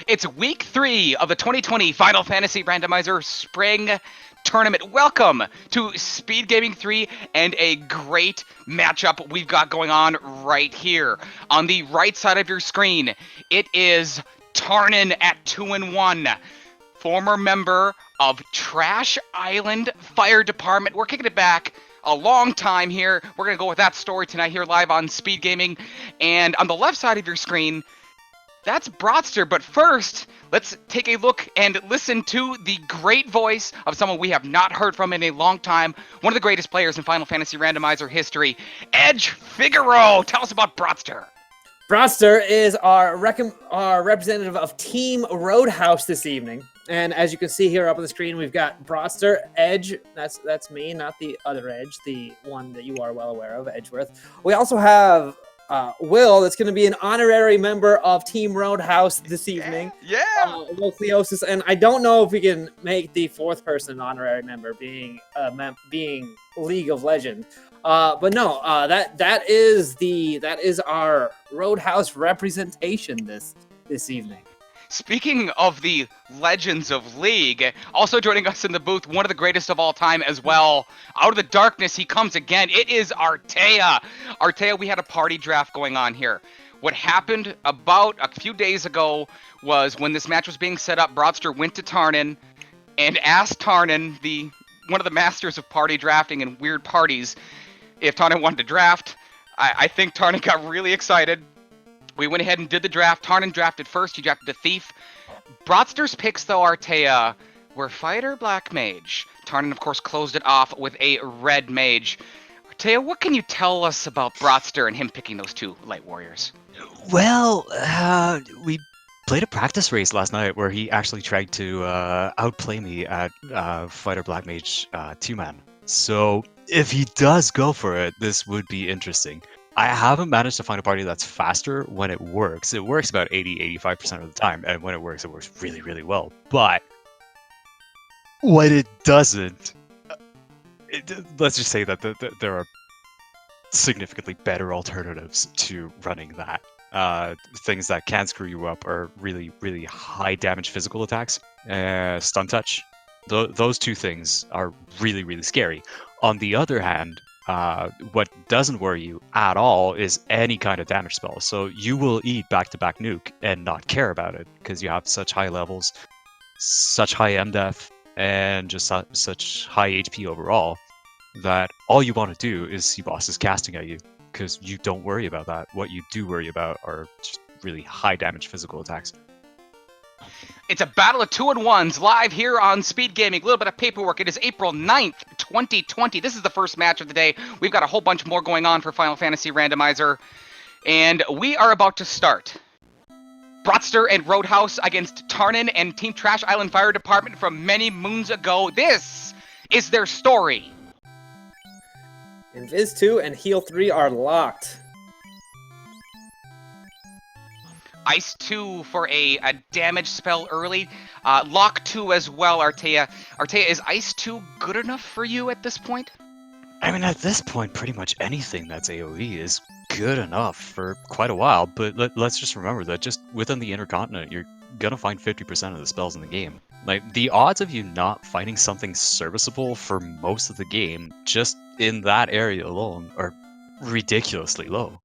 It's week 3 of the 2020 Final Fantasy Randomizer Spring Tournament. Welcome to Speed Gaming 3 and a great matchup we've got going on right here. On the right side of your screen, it is Tarnin at 2-1, former member of Trash Island Fire Department. We're kicking it back a long time here. We're going to go with that story tonight here live on Speed Gaming. And on the left side of your screen, that's Brottster, but first, let's take a look and listen to the great voice of someone we have not heard from in a long time, one of the greatest players in Final Fantasy Randomizer history, Edge Figaro. Tell us about Brottster. Brottster is our representative of Team Roadhouse this evening. And as you can see here up on the screen, we've got Brottster, Edge, that's me, not the other Edge, the one that you are well aware of, Edgeworth. We also have Will, that's going to be an honorary member of Team Roadhouse this evening. Yeah. Will Cleosis, and I don't know if we can make the fourth person an honorary member, being League of Legends. But no, that is our Roadhouse representation this evening. Speaking of the legends of League, also joining us in the booth, one of the greatest of all time as well. Out of the darkness, he comes again. It is Artea. Artea, we had a party draft going on here. What happened about a few days ago was when this match was being set up, Brottster went to Tarnin and asked Tarnin, one of the masters of party drafting and weird parties, if Tarnin wanted to draft. I think Tarnin got really excited. We went ahead and did the draft. Tarnin drafted first. He drafted the Thief. Brottster's picks, though, Artea, were Fighter, Black Mage. Tarnin, of course, closed it off with a Red Mage. Artea, what can you tell us about Brottster and him picking those two Light Warriors? Well, we played a practice race last night where he actually tried to outplay me at Fighter, Black Mage 2-man. So if he does go for it, this would be interesting. I haven't managed to find a party that's faster when it works. It works about 80-85% of the time, and when it works really, really well. But when it doesn't, let's just say that there are significantly better alternatives to running that. Things that can screw you up are really, really high damage physical attacks, stun touch. Those two things are really, really scary. On the other hand, what doesn't worry you at all is any kind of damage spell. So you will eat back-to-back nuke and not care about it because you have such high levels, such high MDef, and just such high HP overall that all you want to do is see bosses casting at you because you don't worry about that. What you do worry about are just really high damage physical attacks. It's a battle of 2-1s live here on Speed Gaming. A little bit of paperwork. It is April 9th, 2020. This is the first match of the day. We've got a whole bunch more going on for Final Fantasy Randomizer. And we are about to start. Brottster and Roadhouse against Tarnin and Team Trash Island Fire Department from many moons ago. This is their story. Invis 2 and Heal 3 are locked. Ice 2 for a damage spell early. Lock 2 as well, Artea. Artea, is Ice 2 good enough for you at this point? I mean, at this point, pretty much anything that's AoE is good enough for quite a while, but let's just remember that just within the Intercontinent, you're gonna find 50% of the spells in the game. Like, the odds of you not finding something serviceable for most of the game, just in that area alone, are ridiculously low.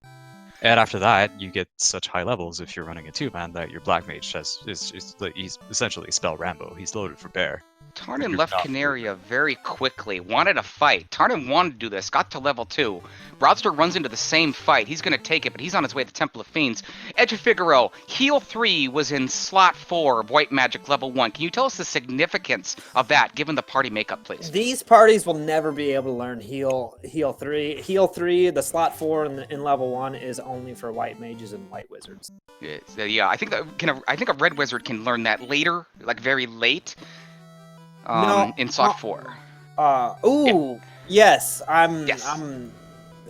And after that, you get such high levels if you're running a 2-man that your Black Mage he's essentially Spell Rambo. He's loaded for bear. Tarnin left Canaria very quickly, wanted a fight. Tarnin wanted to do this, got to level 2. Brottster runs into the same fight. He's going to take it, but he's on his way to Temple of Fiends. Edge of Figaro, Heal 3 was in slot 4 of White Magic level 1. Can you tell us the significance of that, given the party makeup, please? These parties will never be able to learn Heal 3. Heal 3, the slot 4 in level 1 is only for White Mages and White Wizards. Yeah, I think a Red Wizard can learn that later, like very late. In slot 4. Yes, Yes.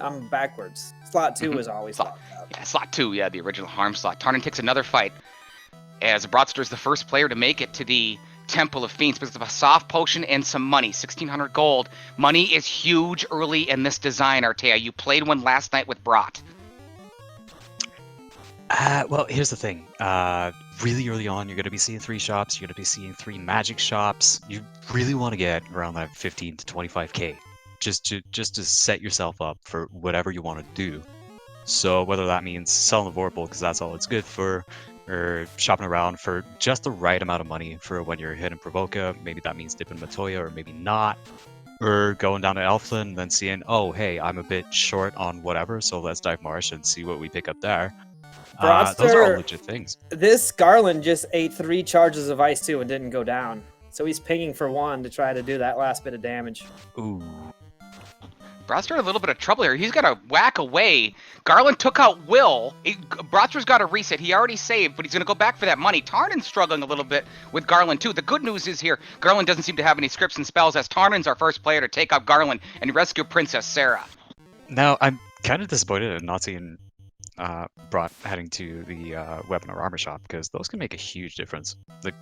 I'm backwards. Slot 2 is always locked up. Yeah, slot 2, yeah, the original harm slot. Tarnin takes another fight as Brottster is the first player to make it to the Temple of Fiends because of a soft potion and some money, 1,600 gold. Money is huge early in this design, Artea. You played one last night with Brott. Well, here's the thing. really early on, you're going to be seeing 3 shops. You're going to be seeing 3 magic shops. You really want to get around that 15 to 25k, just to set yourself up for whatever you want to do. So whether that means selling the vorpal because that's all it's good for, or shopping around for just the right amount of money for when you're hitting Provoca, maybe that means dipping Matoya or maybe not. Or going down to Elflin and then seeing, oh, hey, I'm a bit short on whatever, so let's dive Marsh and see what we pick up there. Those are all legit things. This Garland just ate 3 charges of ice too and didn't go down. So he's pinging for 1 to try to do that last bit of damage. Ooh. Brott's in a little bit of trouble here. He's got to whack away. Garland took out Will. Brott's got to reset. He already saved, but he's going to go back for that money. Tarnin's struggling a little bit with Garland, too. The good news is here, Garland doesn't seem to have any scripts and spells, as Tarnin's our first player to take out Garland and rescue Princess Sarah. Now, I'm kind of disappointed in not seeing Brott heading to the weapon or armor shop, because those can make a huge difference. Like,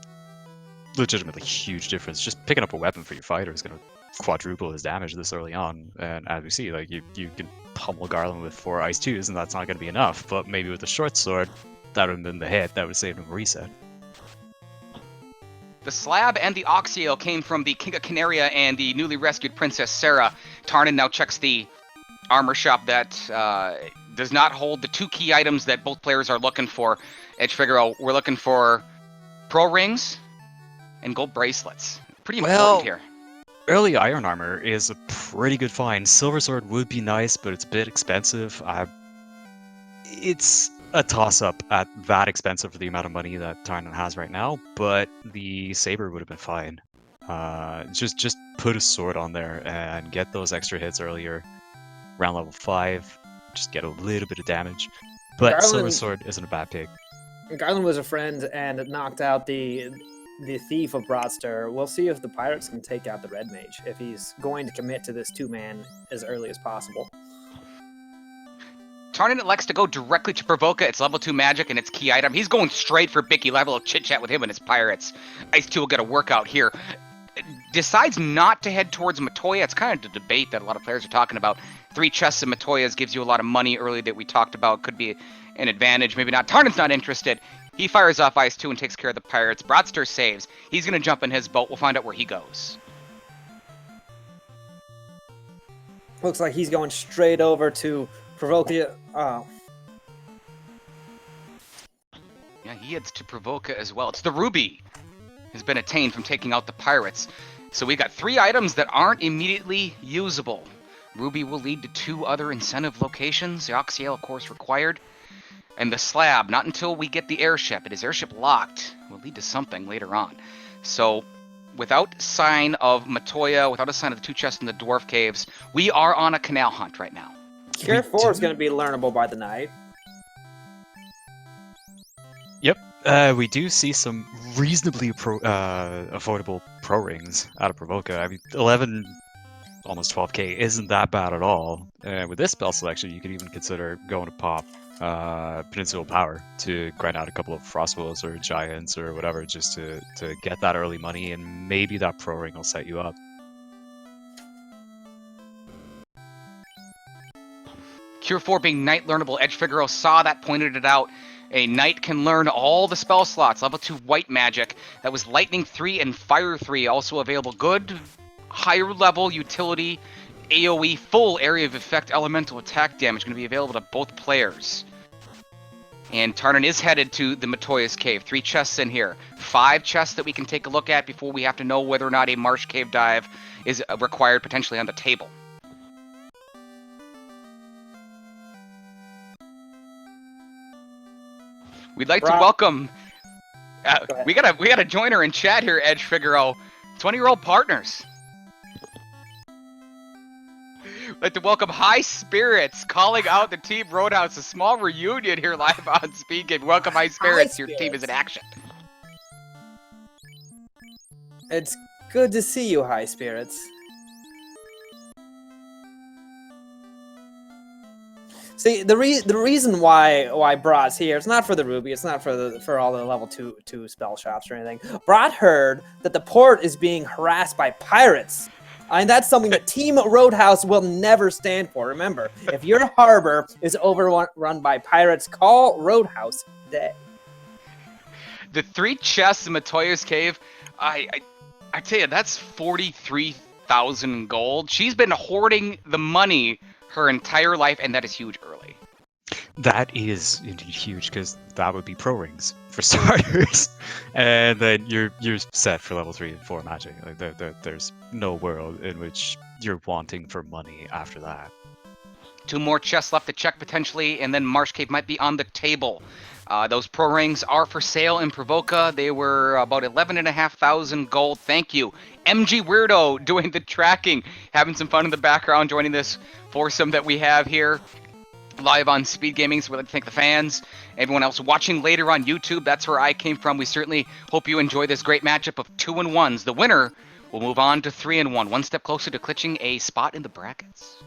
legitimately huge difference. Just picking up a weapon for your fighter is going to quadruple his damage this early on, and as we see, like you can pummel Garland with 4 ice 2s, and that's not going to be enough. But maybe with the short sword, that would have been the hit that would have saved him a reset. The slab and the Oxio came from the King of Canaria and the newly rescued Princess Sarah. Tarnin now checks the armor shop that does not hold the 2 key items that both players are looking for. Edge Figaro, we're looking for pro rings and gold bracelets. Pretty important here. Early iron armor is a pretty good find. Silver sword would be nice, but it's a bit expensive. It's a toss-up at that expensive for the amount of money that Tarnin has right now, but the saber would have been fine. Just put a sword on there and get those extra hits earlier. Round level 5, just get a little bit of damage. But silver sword isn't a bad pick. Garland was a friend and knocked out the thief of Broadster. We'll see if the pirates can take out the red mage, if he's going to commit to this 2-man as early as possible. Tarnin elects to go directly to Provoca. It's level 2 magic and its key item. He's going straight for Bicky. Level of chit-chat with him and his pirates. Ice 2 will get a workout here. Decides not to head towards Matoya. It's kind of the debate that a lot of players are talking about. 3 chests of Matoyas gives you a lot of money early that we talked about. Could be an advantage, maybe not. Tarnin's not interested. He fires off Ice 2 and takes care of the pirates. Broadster saves. He's going to jump in his boat. We'll find out where he goes. Looks like he's going straight over to Provoca. Oh. Yeah, he heads to Provoca as well. It's the ruby has been attained from taking out the pirates. So we got 3 items that aren't immediately usable. Ruby will lead to 2 other incentive locations. The Oxiel, of course, required. And the slab, not until we get the airship. It is airship locked. Will lead to something later on. So, without sign of Matoya, without a sign of the 2 chests in the dwarf caves, we are on a canal hunt right now. Cure 4 is going to be learnable by the night. Yep. We do see some reasonably affordable pro rings out of Provoca. I mean, 11, almost 12k isn't that bad at all. And with this spell selection, you could even consider going to pop Peninsula Power to grind out a couple of Frostwolves or Giants or whatever, just to get that early money, and maybe that pro ring will set you up. Cure 4 being Knight learnable. Edge Figaro saw that, pointed it out. A Knight can learn all the spell slots. Level 2 white magic. That was Lightning 3 and Fire 3. Also available. Good higher level utility. AoE full area of effect elemental attack damage. Going to be available to both players. And Tarnin is headed to the Matoya's Cave. 3 chests in here. 5 chests that we can take a look at before we have to know whether or not a Marsh Cave dive is required, potentially on the table. We'd like to welcome. We got a joiner in chat here, Edge Figaro. 20-year-old partners. We'd like to welcome High Spirits, calling out the Team Roadhouse. A small reunion here live on Speed Game. Welcome, High Spirits. Your team is in action. It's good to see you, High Spirits. See, the reason why Brott's here, it's not for the ruby, it's not for all the level 2 spell shops or anything. Brott heard that the port is being harassed by pirates. And that's something that Team Roadhouse will never stand for. Remember, if your harbor is overrun by pirates, call Roadhouse today. The 3 chests in Matoya's cave, I tell you, that's 43,000 gold. She's been hoarding the money her entire life, and that is huge early. That is indeed huge, because that would be pro rings for starters, and then you're set for level 3 and 4 magic. Like there's no world in which you're wanting for money after that. 2 more chests left to check potentially, and then Marsh Cave might be on the table. Those pro rings are for sale in Provoca. They were about 11,500 gold. Thank you, MG Weirdo, doing the tracking, having some fun in the background, joining this foursome that we have here live on Speed Gaming. So we'd like to thank the fans, everyone else watching later on YouTube. That's where I came from. We certainly hope you enjoy this great matchup of 2-1s. The winner will move on to 3-1, one step closer to clinching a spot in the brackets.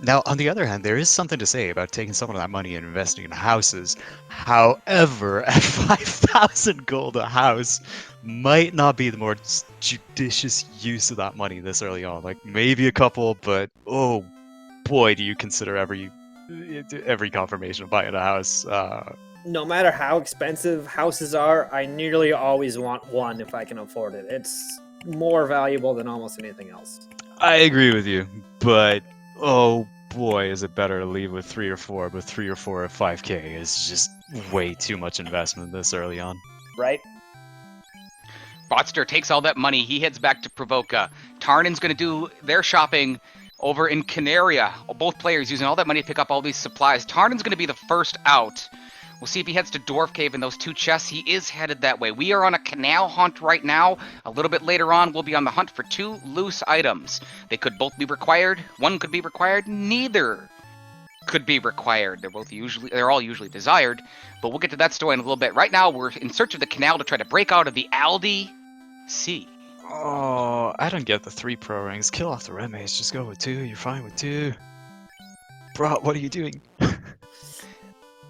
Now, on the other hand, there is something to say about taking some of that money and investing in houses. However, at 5,000 gold a house might not be the more judicious use of that money this early on. Like, maybe a couple, but oh boy, do you consider every confirmation of buying a house. No matter how expensive houses are, I nearly always want one if I can afford it. It's more valuable than almost anything else. I agree with you, but oh boy, is it better to leave with 3 or 4, but 3 or 4 at 5k is just way too much investment this early on. Right? Botster takes all that money. He heads back to Provoca. Tarnin's going to do their shopping over in Canaria. Both players using all that money to pick up all these supplies. Tarnin's going to be the first out. We'll see if he heads to Dwarf Cave in those 2 chests. He is headed that way. We are on a canal hunt right now. A little bit later on, we'll be on the hunt for 2 loose items. They could both be required. One could be required. Neither could be required. They're all usually desired, but we'll get to that story in a little bit. Right now, we're in search of the canal to try to break out of the Aldi Sea. Oh, I don't get the 3 pro rings. Kill off the red mage. Just go with 2. You're fine with 2. Brott, what are you doing?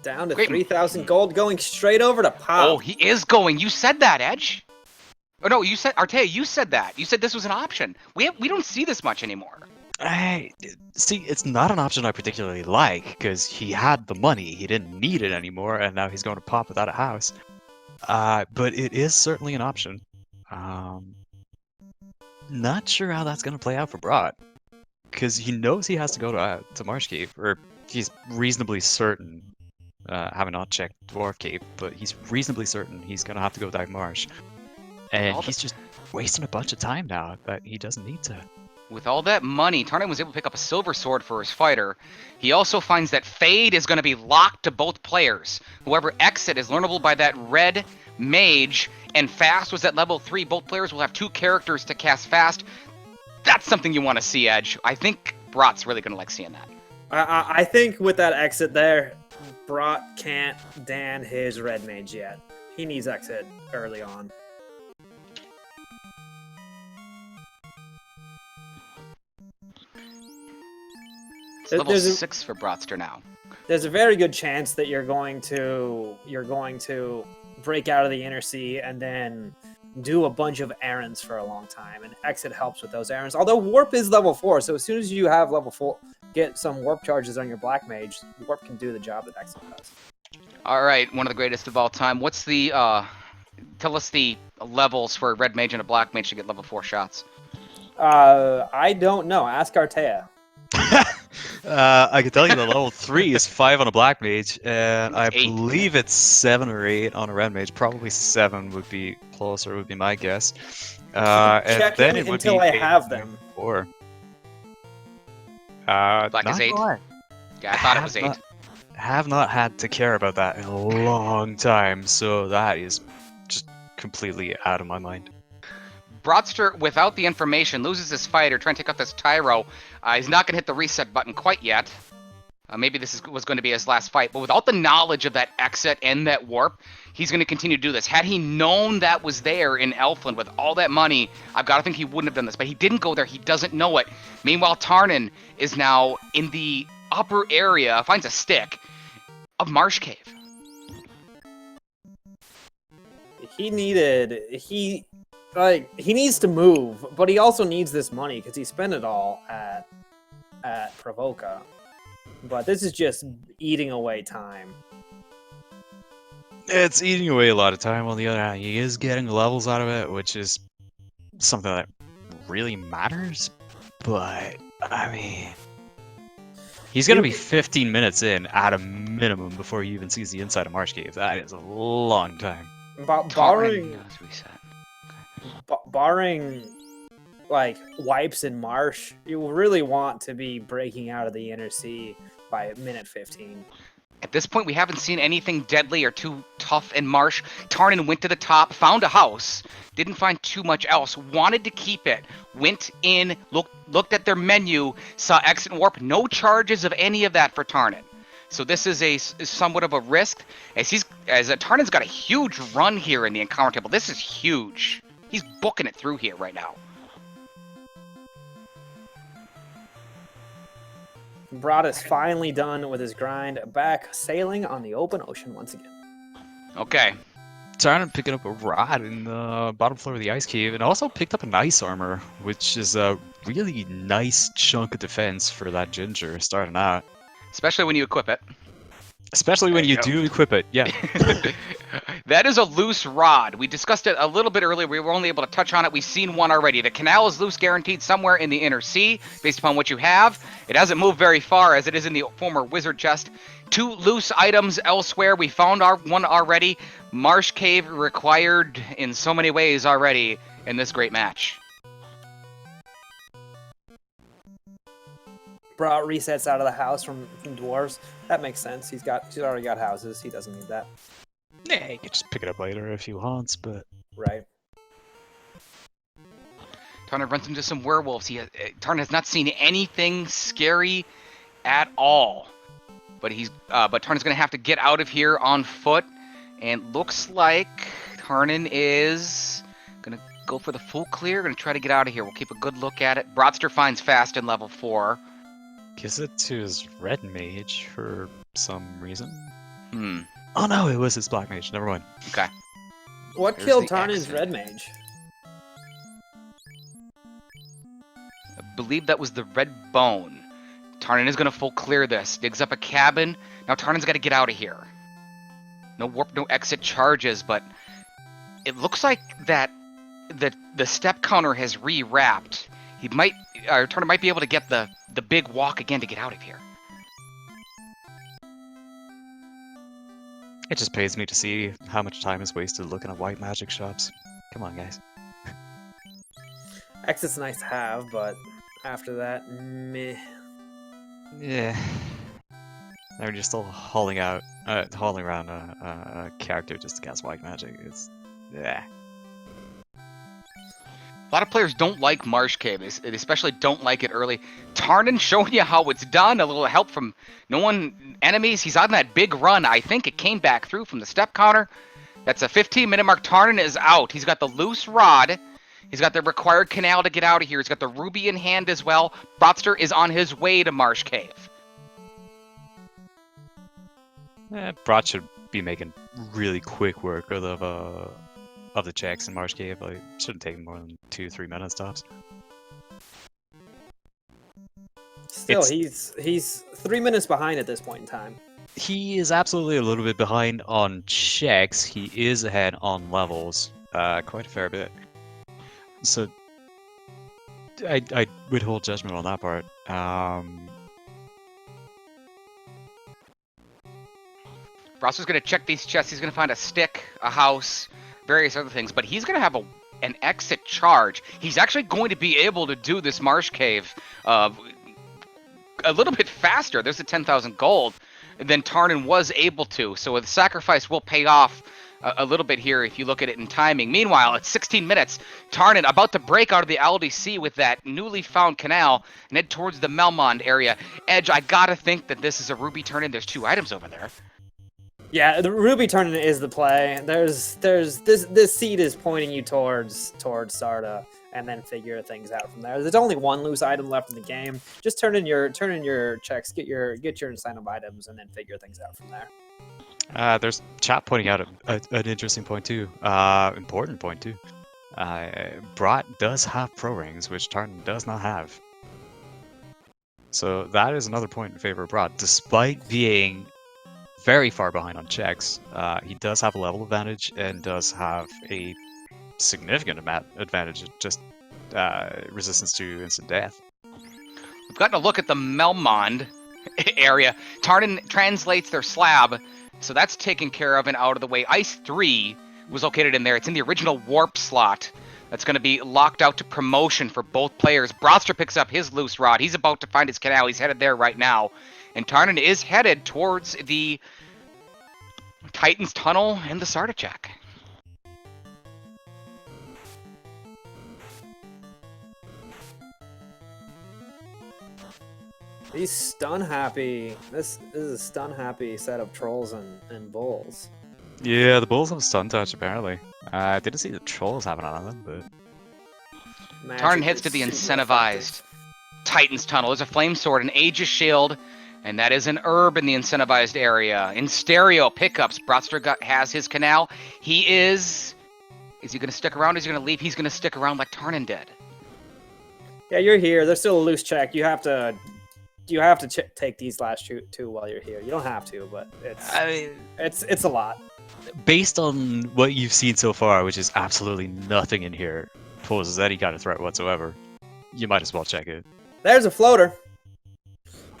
Down to 3,000 gold, going straight over to Pop. Oh, he is going. You said that, Edge. Oh no, you said Artea. You said that. You said this was an option. We don't see this much anymore. See, it's not an option I particularly like, because he had the money, he didn't need it anymore, and now he's going to Pop without a house. But it is certainly an option. Not sure how that's going to play out for Brott, because he knows he has to go to Marsh Cave, or he's reasonably certain, having not checked Dwarf Cave, but he's reasonably certain he's going to have to go down Marsh. And he's just wasting a bunch of time now that he doesn't need to. With all that money, Tarnin was able to pick up a silver sword for his fighter. He also finds that Fade is going to be locked to both players. Whoever exit is learnable by that red mage, and Fast was at level 3. Both players will have 2 characters to cast Fast. That's something you want to see, Edge. I think Brott's really going to like seeing that. I think with that exit there, Brott can't Dan his red mage yet. He needs exit early on. It's level 6 for Brottster now. There's a very good chance that you're going to break out of the inner sea and then do a bunch of errands for a long time, and exit helps with those errands. Although warp is level 4, so as soon as you have level 4, get some warp charges on your black mage, warp can do the job that exit does. All right, one of the greatest of all time. What's the tell us the levels for a red mage and a black mage to get level 4 shots? I don't know. Ask Artea. I can tell you the level 3 is 5 on a black mage, and I 8. believe it's 7 or 8 on a red mage. Probably 7 would be closer, would be my guess. And then it would until be I 8 have them. 4. Black is 8. Yeah, I thought it was 8. Have not had to care about that in a long time, so that is just completely out of my mind. Brottster, without the information, loses his fighter, trying to take out this Tyro. He's not going to hit the reset button quite yet. Maybe this was going to be his last fight, but without the knowledge of that exit and that warp, he's going to continue to do this. Had he known that was there in Elfland with all that money, I've got to think he wouldn't have done this, but he didn't go there. He doesn't know it. Meanwhile, Tarnin is now in the upper area, finds a stick of Marsh Cave. He needs to move, but he also needs this money because he spent it all at Provoca. But this is just eating away time. It's eating away a lot of time. On the other hand, he is getting levels out of it, which is something that really matters. But I mean, he's gonna be 15 minutes in at a minimum before he even sees the inside of Marsh Cave. That is a long time. Barring knows reset. barring like wipes in Marsh, you will really want to be breaking out of the inner sea by minute 15. At this point, we haven't seen anything deadly or too tough in Marsh. Tarnin went to the top, found a house, didn't find too much else, wanted to keep it, went in, looked at their menu, saw exit and warp, no charges of any of that for Tarnin. So this is somewhat of a risk, as Tarnin's got a huge run here in the encounter table. This is huge. He's booking it through here right now. Brott is finally done with his grind, back sailing on the open ocean once again. Okay. Tarnin picking up a rod in the bottom floor of the ice cave, and also picked up an ice armor, which is a really nice chunk of defense for that ginger starting out. Especially when you equip it. Especially when you do equip it, yeah. That is a loose rod. We discussed it a little bit earlier. We were only able to touch on it. We've seen one already. The canal is loose, guaranteed somewhere in the inner sea, based upon what you have. It hasn't moved very far, as it is in the former wizard chest. 2 loose items elsewhere. We found our one already. Marsh Cave required in so many ways already in this great match. Brott resets out of the house from dwarves. That makes sense. He's already got houses. He doesn't need that. Yeah, you can just pick it up later if you want, but... Right. Tarnin runs into some werewolves. Tarnin has not seen anything scary at all. But Tarnin's going to have to get out of here on foot. And looks like Tarnin is going to go for the full clear. Going to try to get out of here. We'll keep a good look at it. Brottster finds fast in level 4. Gives it to his red mage for some reason. Hmm. Oh no, it was his black mage. Never mind. Okay. What There's killed the Tarnin's exit. red mage? I believe that was the red bone. Tarnin is going to full clear this. Digs up a cabin. Now Tarnin's got to get out of here. No warp, no exit charges, but it looks like that the step counter has re-wrapped. Tarnin might be able to get the big walk again to get out of here. It just pays me to see how much time is wasted looking at white magic shops. Come on, guys. Exit's nice to have, but after that, meh. Yeah. They're just still hauling around a character just to cast white magic. It's... yeah. A lot of players don't like Marsh Cave. They especially don't like it early. Tarnin showing you how it's done. A little help from enemies. He's on that big run. I think it came back through from the step counter. That's a 15-minute mark. Tarnin is out. He's got the loose rod. He's got the required canal to get out of here. He's got the ruby in hand as well. Brottster is on his way to Marsh Cave. Brott should be making really quick work of the checks in Marsh Cave. Like, shouldn't take more than 2-3 minutes tops. Still, he's 3 minutes behind at this point in time. He is absolutely a little bit behind on checks. He is ahead on levels, quite a fair bit. So I withhold judgment on that part. Brottster's going to check these chests. He's going to find a stick, a house, various other things, but he's going to have an exit charge. He's actually going to be able to do this Marsh Cave a little bit faster. There's the 10,000 gold than Tarnin was able to. So the sacrifice will pay off a little bit here if you look at it in timing. Meanwhile, at 16 minutes, Tarnin about to break out of the LDC with that newly found canal and head towards the Melmond area. Edge, I gotta think that this is a ruby turn-in. There's 2 items over there. Yeah, the ruby turn-in is the play. There's this seed is pointing you towards Sarda, and then figure things out from there. There's only 1 loose item left in the game. Just turn in your checks, get your incentive items, and then figure things out from there. There's chat pointing out an interesting point too, important point too. Brott does have pro rings, which Tarnin does not have. So that is another point in favor of Brott, despite being very far behind on checks. He does have a level advantage and does have a significant advantage of just resistance to instant death. We've gotten a look at the Melmond area. Tarnin translates their slab, so that's taken care of and out of the way. Ice 3 was located in there. It's in the original warp slot. That's going to be locked out to promotion for both players. Broster picks up his loose rod. He's about to find his canal. He's headed there right now. And Tarnin is headed towards the Titan's Tunnel and the Sartichak. He's stun happy. This is a stun happy set of trolls and bulls. Yeah, the bulls have stun touch apparently. I didn't see the trolls having on them, but Tarnin heads to the incentivized Titan's Tunnel. There's a flame sword, an Aegis shield, and that is an herb in the incentivized area. In stereo pickups, Broster has his canal. Is he going to stick around? Is he going to leave? He's going to stick around like Tarnin did. Yeah, you're here. There's still a loose check. You have to take these last two while you're here. You don't have to, but it's a lot. Based on what you've seen so far, which is absolutely nothing in here poses any kind of threat whatsoever, you might as well check it. There's a floater.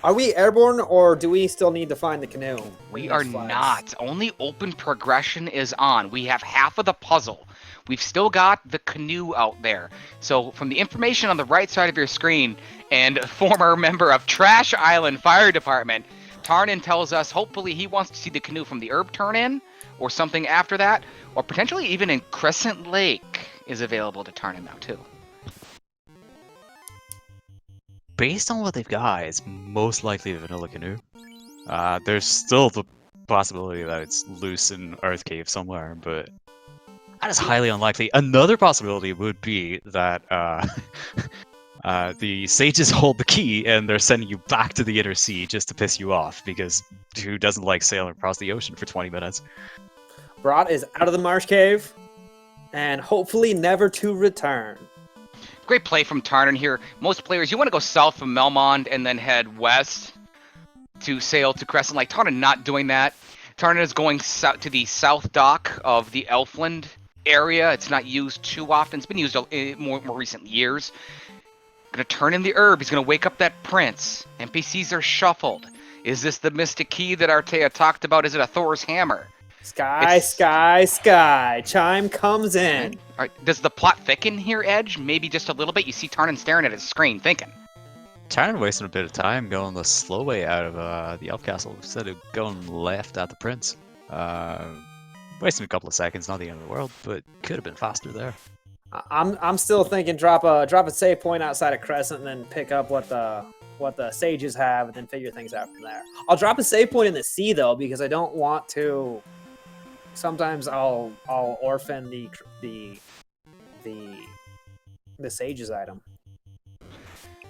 Are we airborne, or do we still need to find the canoe? We are not. Only open progression is on. We have half of the puzzle. We've still got the canoe out there. So from the information on the right side of your screen, and former member of Trash Island Fire Department, Tarnin tells us hopefully he wants to see the canoe from the herb turn-in, or something after that, or potentially even in Crescent Lake is available to Tarnin now too. Based on what they've got, it's most likely a vanilla canoe. There's still the possibility that it's loose in Earth Cave somewhere, but that is highly unlikely. Another possibility would be that the sages hold the key and they're sending you back to the inner sea just to piss you off, because who doesn't like sailing across the ocean for 20 minutes? Brott is out of the marsh cave, and hopefully never to return. Great play from Tarnin here. Most players, you want to go south from Melmond and then head west to sail to Crescent Lake. Tarnin not doing that. Tarnin is going to the south dock of the Elfland area. It's not used too often. It's been used in more recent years. Going to turn in the herb. He's going to wake up that prince. NPCs are shuffled. Is this the mystic key that Artea talked about? Is it a Thor's hammer? Sky. Chime comes in. All right. Does the plot thicken here, Edge? Maybe just a little bit? You see Tarnin staring at his screen, thinking. Tarnin wasting a bit of time going the slow way out of the Elf Castle instead of going left at the prince. Wasting a couple of seconds, not the end of the world, but could have been faster there. I'm still thinking drop a save point outside of Crescent and then pick up what the sages have and then figure things out from there. I'll drop a save point in the sea though, because I don't want to. Sometimes I'll orphan the sages item.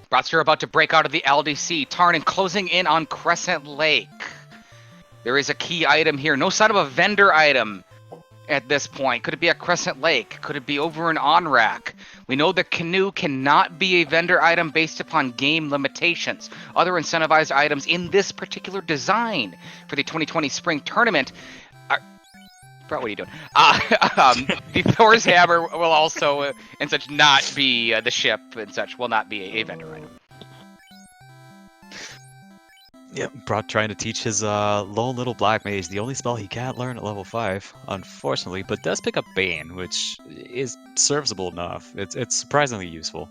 Brott's about to break out of the LDC. Tarnin closing in on Crescent Lake. There is a key item here. No sign of a vendor item at this point. Could it be a Crescent Lake? Could it be over an on-rack? We know the canoe cannot be a vendor item based upon game limitations. Other incentivized items in this particular design for the 2020 Spring Tournament are... Brett, what are you doing? The Thor's hammer will also, and such, not be the ship and such, will not be a vendor item. Yep, Brott trying to teach his lone little black mage the only spell he can't learn at level 5, unfortunately, but does pick up Bane, which is serviceable enough. It's surprisingly useful.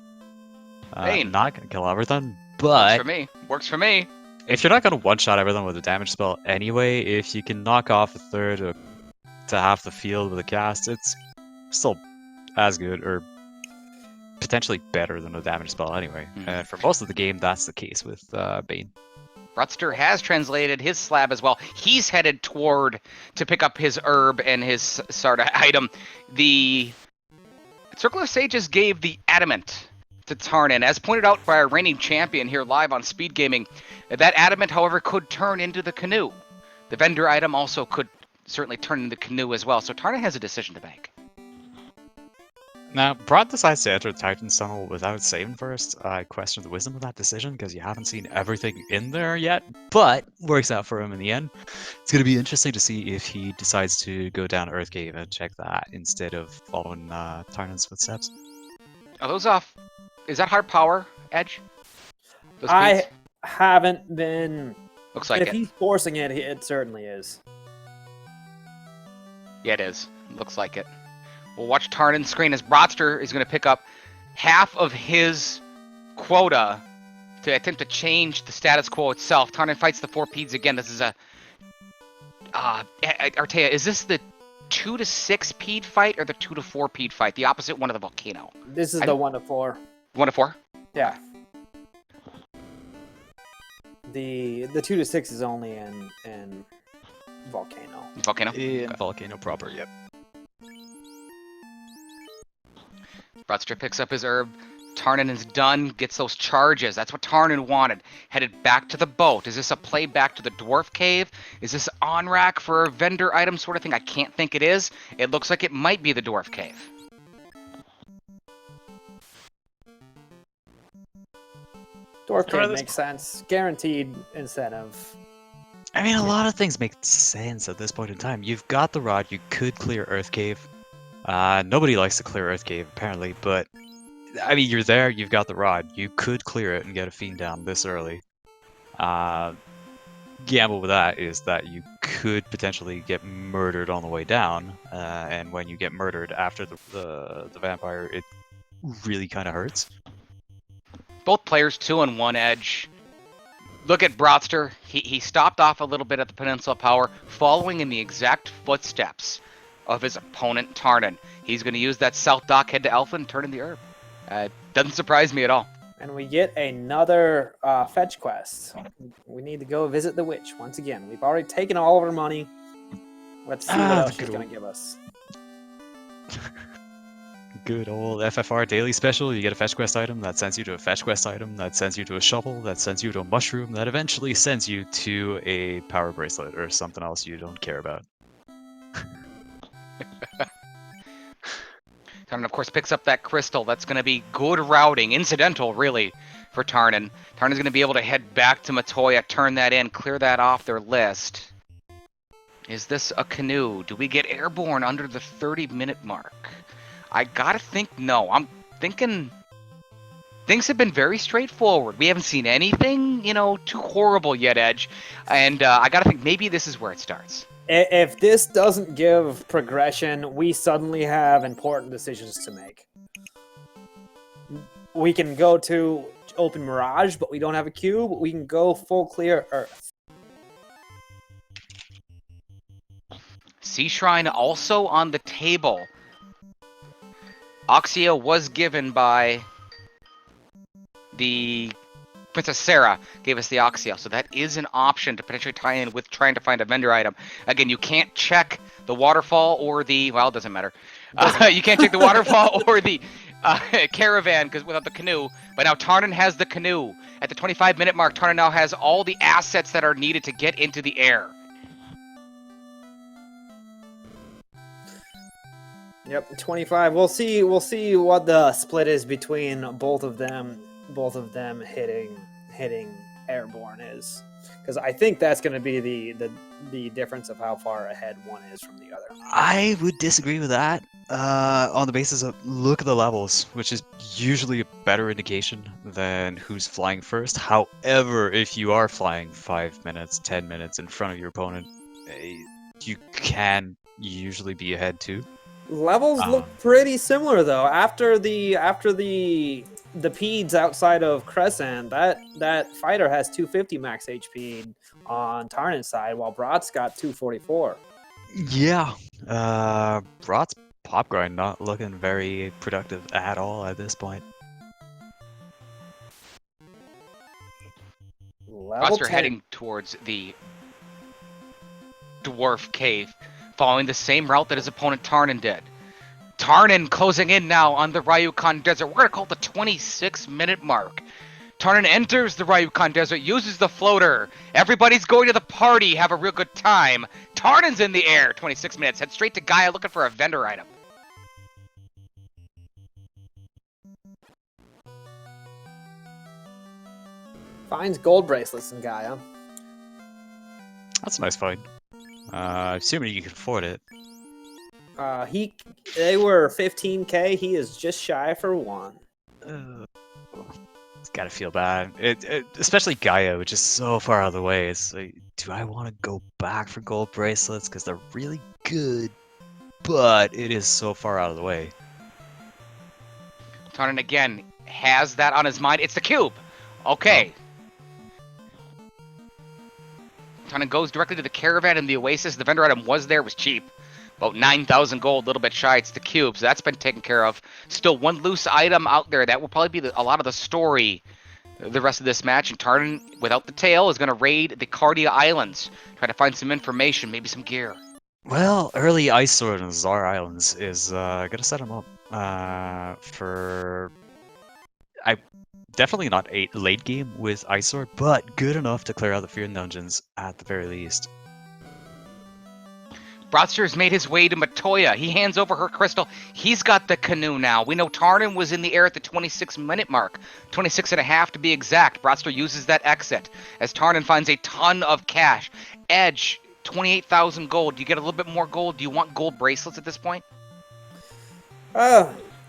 Bane. Not gonna kill everything, but Works for me. If you're not gonna one-shot everything with a damage spell anyway, if you can knock off a third to half the field with a cast, it's still as good or potentially better than a damage spell anyway. And for most of the game, that's the case with Bane. Brotster has translated his slab as well. He's headed toward to pick up his herb and his Sarda item. The Circle of Sages gave the adamant to Tarnin. As pointed out by our reigning champion here live on Speed Gaming, that adamant, however, could turn into the canoe. The vendor item also could certainly turn into the canoe as well. So Tarnin has a decision to make. Now, Brott decides to enter Titan's tunnel without saving first. I question the wisdom of that decision because you haven't seen everything in there yet, but works out for him in the end. It's going to be interesting to see if he decides to go down Earth Cave and check that instead of following Tarnin's footsteps. Are those off? Is that hard power, Edge? Those I speeds? haven't been. Looks like If it. he's forcing it, it certainly is. Yeah, it is. Looks like it. We'll watch Tarnin's screen as Brottster is going to pick up half of his quota to attempt to change the status quo itself. Tarnin fights the 4 Peds again. This is a... Artea, is this the 2 to 6 Ped fight or the 2 to 4 Ped fight? The opposite one of the volcano. This is the 1 to 4. 1 to 4? Yeah. The 2 to 6 is only in volcano. Volcano? In Volcano proper, yep. Brottster picks up his herb. Tarnin is done, gets those charges. That's what Tarnin wanted. Headed back to the boat. Is this a play back to the dwarf cave? Is this on rack for a vendor item sort of thing? I can't think it is. It looks like it might be the dwarf cave. Dwarf cave makes sense. Guaranteed incentive. I mean, a lot of things make sense at this point in time. You've got the rod, you could clear Earth Cave. Nobody likes to clear Earth Cave, apparently, but... I mean, you're there, you've got the rod. You could clear it and get a fiend down this early. Gamble with that is that you could potentially get murdered on the way down, and when you get murdered after the vampire, it really kind of hurts. Both players 2 and 1 Edge. Look at Brottster. He stopped off a little bit at the Peninsula Power, following in the exact footsteps of his opponent Tarnin. He's going to use that South Dock, head to Alpha, and turn in the herb. Doesn't surprise me at all. And we get another fetch quest. We need to go visit the witch once again. We've already taken all of our money. Let's see what else she's going to give us. Good old FFR daily special. You get a fetch quest item that sends you to a fetch quest item that sends you to a shovel that sends you to a mushroom that eventually sends you to a power bracelet or something else you don't care about. Tarnin, of course, picks up that crystal. That's going to be good routing, incidental, really, for Tarnin. Tarnin's going to be able to head back to Matoya, turn that in, clear that off their list. Is this a canoe? Do we get airborne under the 30-minute mark? I gotta think no. I'm thinking things have been very straightforward. We haven't seen anything, too horrible yet, Edge. And I gotta think maybe this is where it starts. If this doesn't give progression, we suddenly have important decisions to make. We can go to open Mirage, but we don't have a cube. We can go full clear Earth. Sea Shrine also on the table. Oxia was given by the Princess Sarah, gave us the Oxia, so that is an option to potentially tie in with trying to find a vendor item. Again, you can't check the waterfall or the, well, it doesn't matter. You can't check the waterfall or the caravan because without the canoe, but now Tarnin has the canoe. At the 25-minute mark, Tarnin now has all the assets that are needed to get into the air. Yep, 25. We'll see what the split is between both of them hitting airborne is, because I think that's going to be the difference of how far ahead one is from the other. I would disagree with that on the basis of look at the levels, which is usually a better indication than who's flying first. However, if you are flying 5 minutes, 10 minutes in front of your opponent, you can usually be ahead too. Levels look pretty similar though. After the Peds outside of Crescent, that fighter has 250 max HP on Tarnin's side, while Brott's got 244. Yeah, Brott's pop grind not looking very productive at all at this point. Brottster heading towards the dwarf cave, following the same route that his opponent Tarnin did. Tarnin closing in now on the Ryukon Desert. We're going to call it the 26-minute mark. Tarnin enters the Ryukon Desert, uses the floater. Everybody's going to the party, have a real good time. Tarnin's in the air, 26 minutes. Head straight to Gaia looking for a vendor item. Finds gold bracelets in Gaia. That's a nice find. Assuming you can afford it. They were 15k. He is just shy for 1. It's gotta feel bad. Especially Gaia, which is so far out of the way. It's like, do I want to go back for gold bracelets? Because they're really good, but it is so far out of the way. Tarnin again has that on his mind. It's the cube. Okay. Tarnin goes directly to the caravan and the oasis. The vendor item was there, was cheap. About 9,000 gold, a little bit shy. It's the cube, so that's been taken care of. Still one loose item out there. That will probably be a lot of the story the rest of this match. And Tarnin, without the tail, is going to raid the Cardia Islands. Try to find some information, maybe some gear. Well, early Ice Sword on the Czar Islands is gonna set him up for... Definitely not a late game with Ice Sword, but good enough to clear out the Fear Dungeons at the very least. Brottster's made his way to Matoya. He hands over her crystal. He's got the canoe now. We know Tarnin was in the air at the 26-minute mark. 26 and a half to be exact. Brottster uses that exit as Tarnin finds a ton of cash. Edge, 28,000 gold. Do you get a little bit more gold? Do you want gold bracelets at this point?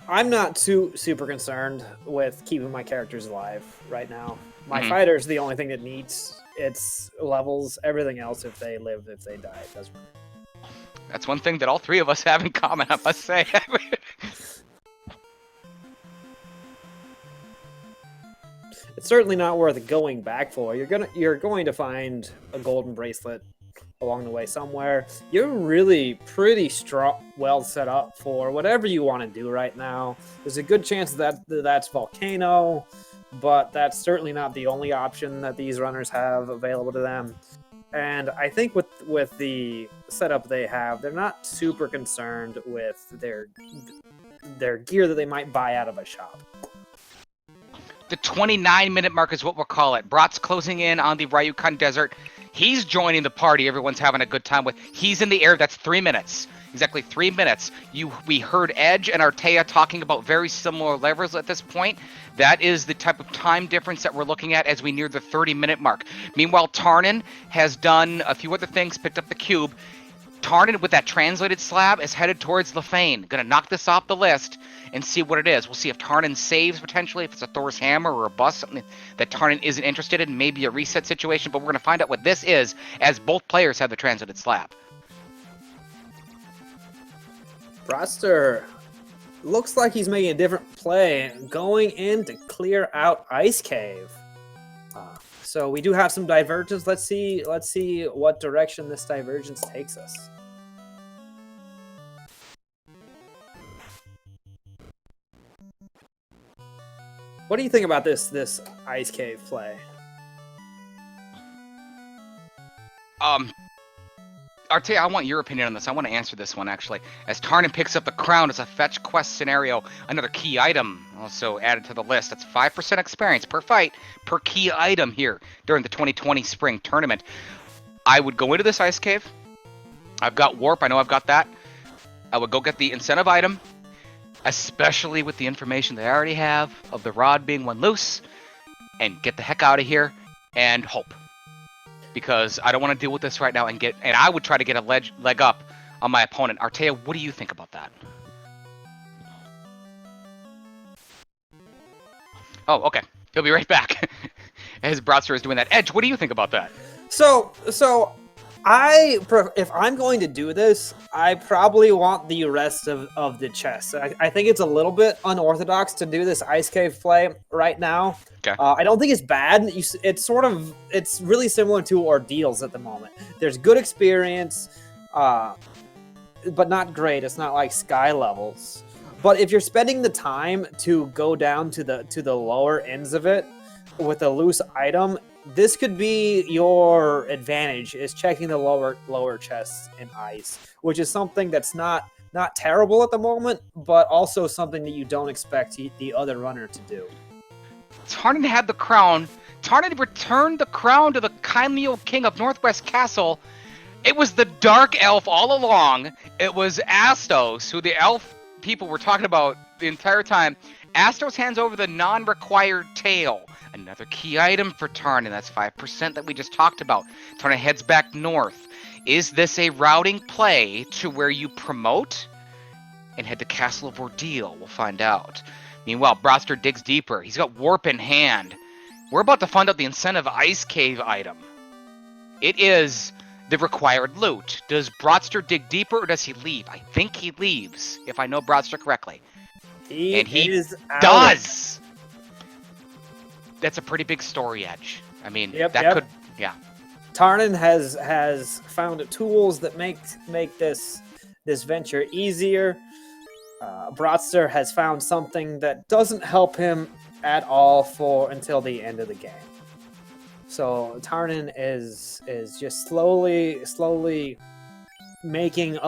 I'm not super concerned with keeping my characters alive right now. My fighter's the only thing that needs its levels. Everything else, if they live, if they die, it doesn't matter. That's one thing that all three of us have in common, I must say. It's certainly not worth going back for. You're going to find a golden bracelet along the way somewhere. You're really pretty well set up for whatever you want to do right now. There's a good chance that's Volcano, but that's certainly not the only option that these runners have available to them. And I think with the setup they have, they're not super concerned with their gear that they might buy out of a shop. The 29-minute mark is what we'll call it. Brott's closing in on the Ryukun Desert. He's joining the party everyone's having a good time with. He's in the air. That's 3 minutes. Exactly 3 minutes. We heard Edge and Artea talking about very similar levers at this point. That is the type of time difference that we're looking at as we near the 30-minute mark. Meanwhile, Tarnin has done a few other things, picked up the cube. Tarnin, with that translated slab, is headed towards Lefane. Gonna knock this off the list and see what it is. We'll see if Tarnin saves, potentially, if it's a Thor's Hammer or a bust, something that Tarnin isn't interested in, maybe a reset situation, but we're gonna find out what this is as both players have the translated slab. Brottster looks like he's making a different play, going in to clear out Ice Cave. So we do have some divergence. Let's see what direction this divergence takes us. What do you think about this Ice Cave play? Artea, I want your opinion on this. I want to answer this one, actually. As Tarnin picks up the crown as a fetch quest scenario, another key item also added to the list. That's 5% experience per fight, per key item here during the 2020 spring tournament. I would go into this Ice Cave. I've got Warp. I know I've got that. I would go get the incentive item, especially with the information they already have of the rod being one loose, and get the heck out of here and hope. Because I don't want to deal with this right now and I would try to get a leg up on my opponent. Artea, what do you think about that? Oh, okay. He'll be right back. As Brottster is doing that. Edge, what do you think about that? So if I'm going to do this, I probably want the rest of the chest. I think it's a little bit unorthodox to do this Ice Cave play right now. Okay. I don't think it's bad. It's really similar to Ordeals at the moment. There's good experience, but not great. It's not like Sky levels. But if you're spending the time to go down to the lower ends of it with a loose item, this could be your advantage, is checking the lower chests in ice, which is something that's not terrible at the moment, but also something that you don't expect the other runner to do. Tarnin had the crown. Tarnin returned the crown to the kindly old king of Northwest Castle. It was the dark elf all along. It was Astos, who the elf people were talking about the entire time. Astos hands over the non-required tail. Another key item for Tarnin, that's 5% that we just talked about. Tarnin heads back north. Is this a routing play to where you promote and head to Castle of Ordeal? We'll find out. Meanwhile, Broster digs deeper. He's got Warp in hand. We're about to find out the incentive Ice Cave item. It is the required loot. Does Broster dig deeper or does he leave? I think he leaves, if I know Broster correctly. He is does! That's a pretty big story edge. I mean, could, yeah. Tarnin has found tools that make this venture easier. Brottster has found something that doesn't help him at all until the end of the game. So Tarnin is just slowly making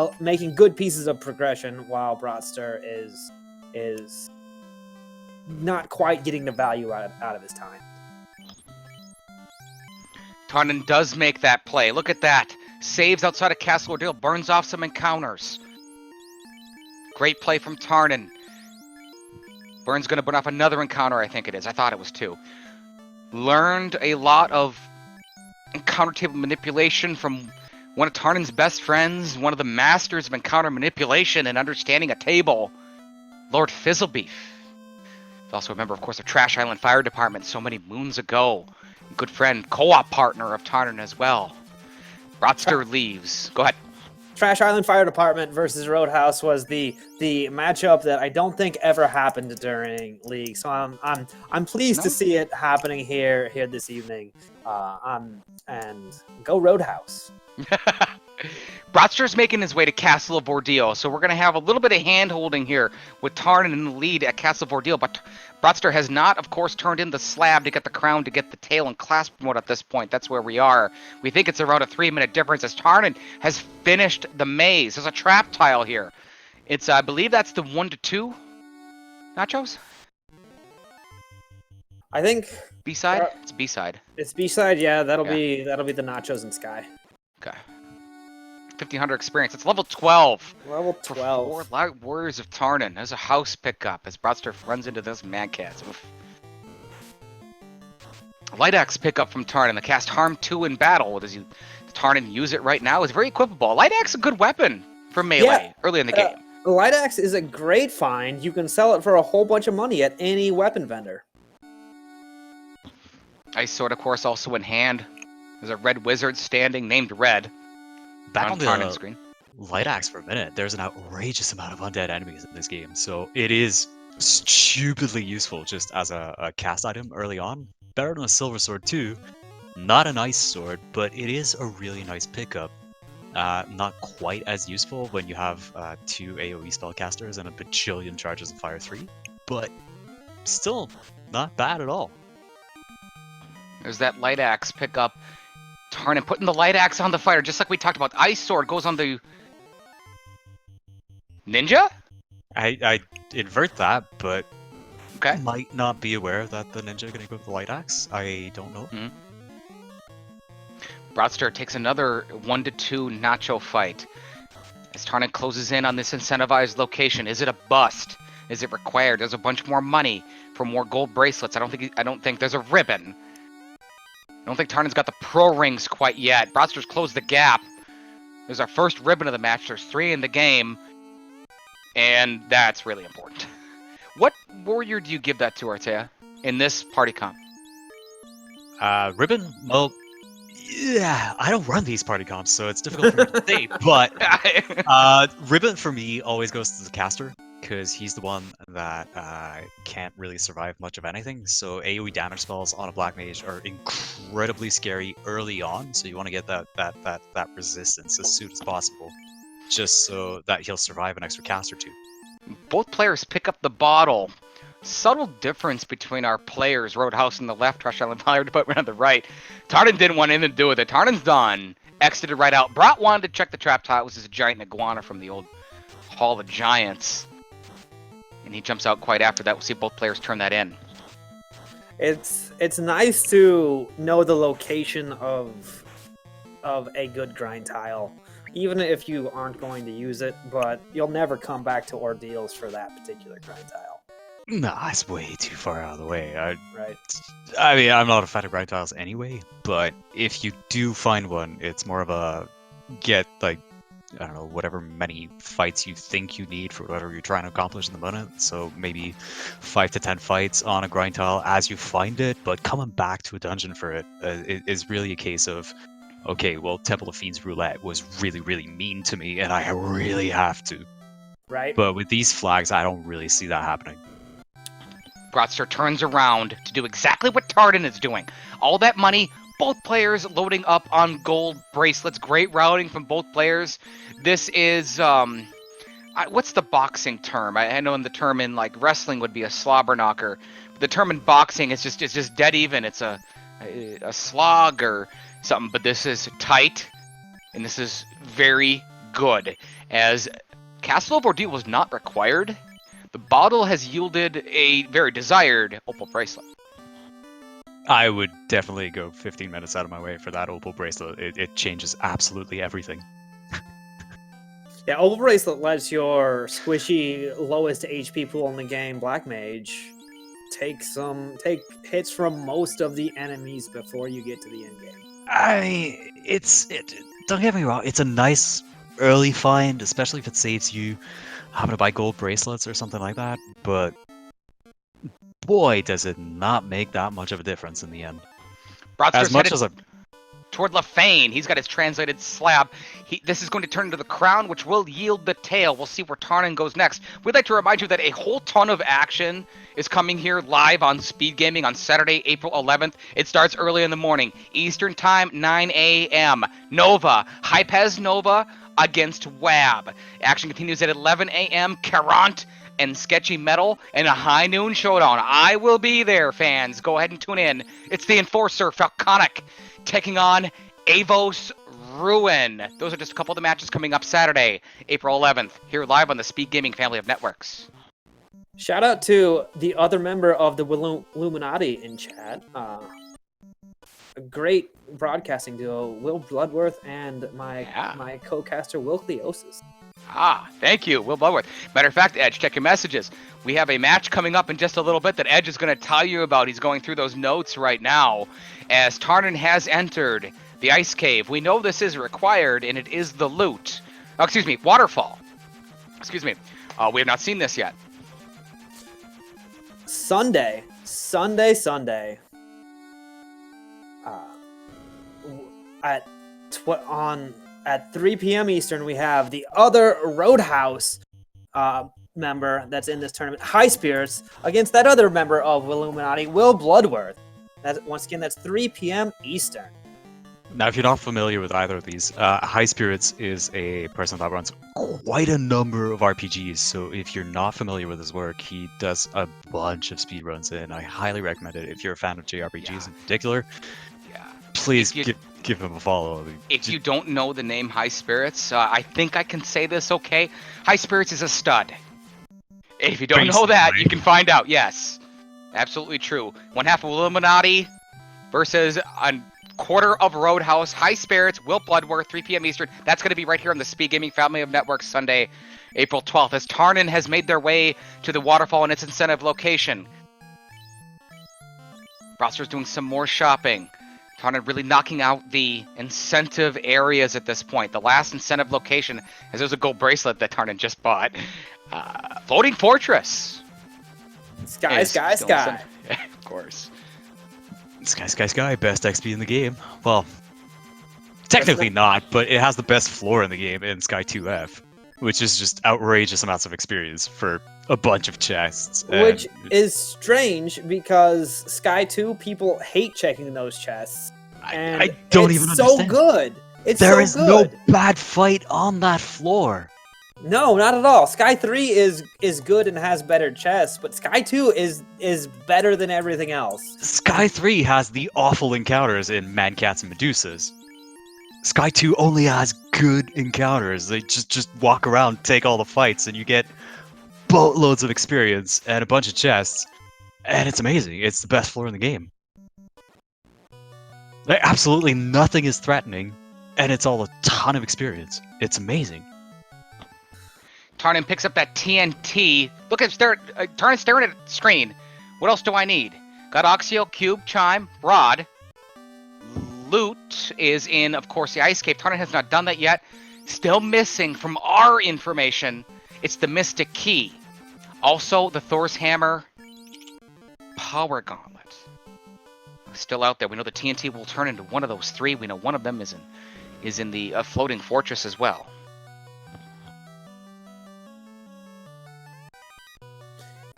good pieces of progression, while Brottster is not quite getting the value out of his time. Tarnin does make that play. Look at that. Saves outside of Castle Ordeal, burns off some encounters. Great play from Tarnin. Burn's going to burn off another encounter, I think it is. I thought it was 2. Learned a lot of encounter table manipulation from one of Tarnin's best friends, one of the masters of encounter manipulation and understanding a table, Lord Fizzlebeef. Also a member, of course, of Trash Island Fire Department so many moons ago. Good friend, co-op partner of Tarnin as well. Brottster leaves. Go ahead. Trash Island Fire Department versus Roadhouse was the matchup that I don't think ever happened during League. So I'm pleased to see it happening here this evening. And go Roadhouse. Brottster's making his way to Castle of Ordeal, so we're going to have a little bit of hand-holding here with Tarnin in the lead at Castle of Ordeal, but Brottster has not, of course, turned in the slab to get the crown, to get the tail and clasp mode at this point. That's where we are. We think it's around a 3-minute difference as Tarnin has finished the maze. There's a trap tile here. It's, I believe that's the 1-2 nachos? I think B-side? It's B-side. It's B-side, yeah. That'll be the nachos and Sky. Okay. 1500 experience. It's level 12. Level 12. For 4 Light Warriors of Tarnin. There's a house pickup as Brottster runs into this mad cat. Light Axe pickup from Tarnin. The cast Harm 2 in battle. Does Tarnin use it right now? It's very equipable. Light Axe is a good weapon for melee early in the game. Light Axe is a great find. You can sell it for a whole bunch of money at any weapon vendor. Ice Sword, of course, also in hand. There's a red wizard standing named Red. Back on Tarnin the screen. Light Axe for a minute, there's an outrageous amount of undead enemies in this game, so it is stupidly useful just as a cast item early on. Better than a Silver Sword too. Not an Ice Sword, but it is a really nice pickup. Not quite as useful when you have 2 AoE spellcasters and a bajillion charges of Fire 3, but still not bad at all. There's that Light Axe pickup. Tarnin putting the Light Axe on the fighter, just like we talked about. Ice Sword goes on the Ninja? I invert that, but Okay. might not be aware that the Ninja gonna go with the Light Axe. I don't know. Mm-hmm. Brottster takes another 1-2 nacho fight. As Tarnin closes in on this incentivized location, is it a bust? Is it required? There's a bunch more money for more gold bracelets. I don't think there's a ribbon. I don't think Tarnin's got the pro rings quite yet. Brottster's closed the gap. There's our first ribbon of the match. There's 3 in the game. And that's really important. What warrior do you give that to, Artea, in this party comp? Ribbon? Well, yeah, I don't run these party comps, so it's difficult for me to say. But Ribbon for me always goes to the caster, because he's the one that can't really survive much of anything. So AoE damage spells on a black mage are incredibly scary early on, so you want to get that resistance as soon as possible, just so that he'll survive an extra cast or 2. Both players pick up the bottle. Subtle difference between our players. Roadhouse on the left, Trash Island Fire Department on the right. Tarnin didn't want anything to do with it. Tarnin's done. Exited right out. Brott wanted to check the trap tile. It was just a giant iguana from the old Hall of Giants. And he jumps out quite after that. We'll see both players turn that in. It's nice to know the location of a good grind tile, even if you aren't going to use it, but you'll never come back to Ordeals for that particular grind tile. Nah, it's way too far out of the way. Right. I mean, I'm not a fan of grind tiles anyway, but if you do find one, it's more of a get, like, I don't know, whatever many fights you think you need for whatever you're trying to accomplish in the moment. So maybe 5 to 10 fights on a grind tile as you find it, but coming back to a dungeon for it is really a case of, okay, well, Temple of Fiends Roulette was really, really mean to me, and I really have to. Right. But with these flags, I don't really see that happening. Brottster turns around to do exactly what Tarnin is doing. All that money, both players loading up on gold bracelets. Great routing from both players. This is what's the boxing term? I know the term in like wrestling would be a slobber knocker. The term in boxing is just dead even. It's a slog or something. But this is tight, and this is very good. As Castle of Ordeal was not required, the bottle has yielded a very desired opal bracelet. I would definitely go 15 minutes out of my way for that opal bracelet. It changes absolutely everything. Yeah, Opal Bracelet lets your squishy, lowest HP pool in the game, Black Mage, take hits from most of the enemies before you get to the end game. Don't get me wrong, it's a nice early find, especially if it saves you having to buy gold bracelets or something like that, but boy, does it not make that much of a difference in the end. Broadster's As much headed as a toward Lefane. He's got his translated slab. This is going to turn into the crown, which will yield the tail. We'll see where Tarnin goes next. We'd like to remind you that a whole ton of action is coming here live on Speed Gaming on Saturday, April 11th. It starts early in the morning, Eastern Time, 9 a.m. Nova, Hypez Nova against WAB. Action continues at 11 a.m. Carant and Sketchy Metal and a high noon showdown. I will be there, fans. Go ahead and tune in. It's the Enforcer, Falconic, taking on Avos Ruin. Those are just a couple of the matches coming up Saturday, April 11th, here live on the Speed Gaming family of networks. Shout out to the other member of the Illuminati in chat. A great broadcasting duo, Will Bloodworth and my co-caster, Will Cleosis. Thank you, Will Bloodworth. Matter of fact, Edge, check your messages. We have a match coming up in just a little bit that Edge is going to tell you about. He's going through those notes right now as Tarnin has entered the Ice Cave. We know this is required, and it is the loot. Oh, excuse me, Waterfall. Excuse me. We have not seen this yet. Sunday. At 3 p.m. Eastern, we have the other Roadhouse member that's in this tournament, High Spirits, against that other member of Illuminati, Will Bloodworth. Once again, that's 3 p.m. Eastern. Now, if you're not familiar with either of these, High Spirits is a person that runs quite a number of RPGs. So if you're not familiar with his work, he does a bunch of speedruns, and I highly recommend it if you're a fan of JRPGs in particular. Yeah. Please give him a follow. If you don't know the name High Spirits, I think I can say this okay. High Spirits is a stud. If you don't know that, you can find out. Yes, absolutely true. One half of Illuminati versus a quarter of Roadhouse. High Spirits, Will Bloodworth, 3 p.m. Eastern. That's going to be right here on the Speed Gaming family of networks Sunday, April 12th, as Tarnin has made their way to the waterfall and its incentive location. Broster's doing some more shopping. Tarnin really knocking out the incentive areas at this point. The last incentive location, as there's a gold bracelet that Tarnin just bought. Floating Fortress. Sky. Of course. Sky. Best XP in the game. Well, technically not, but it has the best floor in the game in Sky 2F, which is just outrageous amounts of experience for a bunch of chests. Which is strange because Sky 2 people hate checking those chests. And I don't even understand. It's so good. There is no bad fight on that floor. No, not at all. Sky 3 is good and has better chests, but Sky 2 is better than everything else. Sky 3 has the awful encounters in Mancats and Medusas. Sky 2 only has good encounters. They just walk around, take all the fights, and you get boatloads of experience and a bunch of chests, and it's amazing. It's the best floor in the game. Like, absolutely nothing is threatening, and it's all a ton of experience. It's amazing. Tarnin picks up that TNT. Look at Tarnin's staring at the screen. What else do I need? Got Oxio, Cube, Chime, Rod. Loot is in, of course, the Ice Cave. Tarnin has not done that yet. Still missing from our information. It's the Mystic Key. Also, the Thor's Hammer. Power Gauntlet. Still out there. We know the TNT will turn into one of those three. We know one of them is in the floating fortress as well.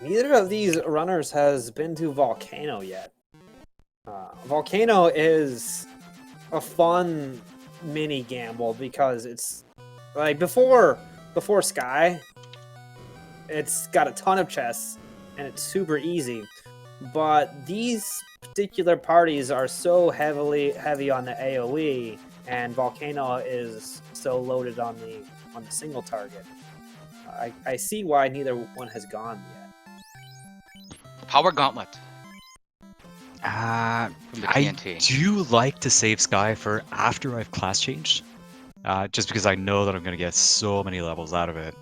Neither of these runners has been to Volcano yet. Volcano is a fun mini gamble because it's like before Sky, it's got a ton of chests and it's super easy. But these particular parties are so heavy on the AoE, and Volcano is so loaded on the single target. I see why neither one has gone yet. Power Gauntlet. From the I TNT. do like to save Sky for after I've class changed, just because I know that I'm going to get so many levels out of it.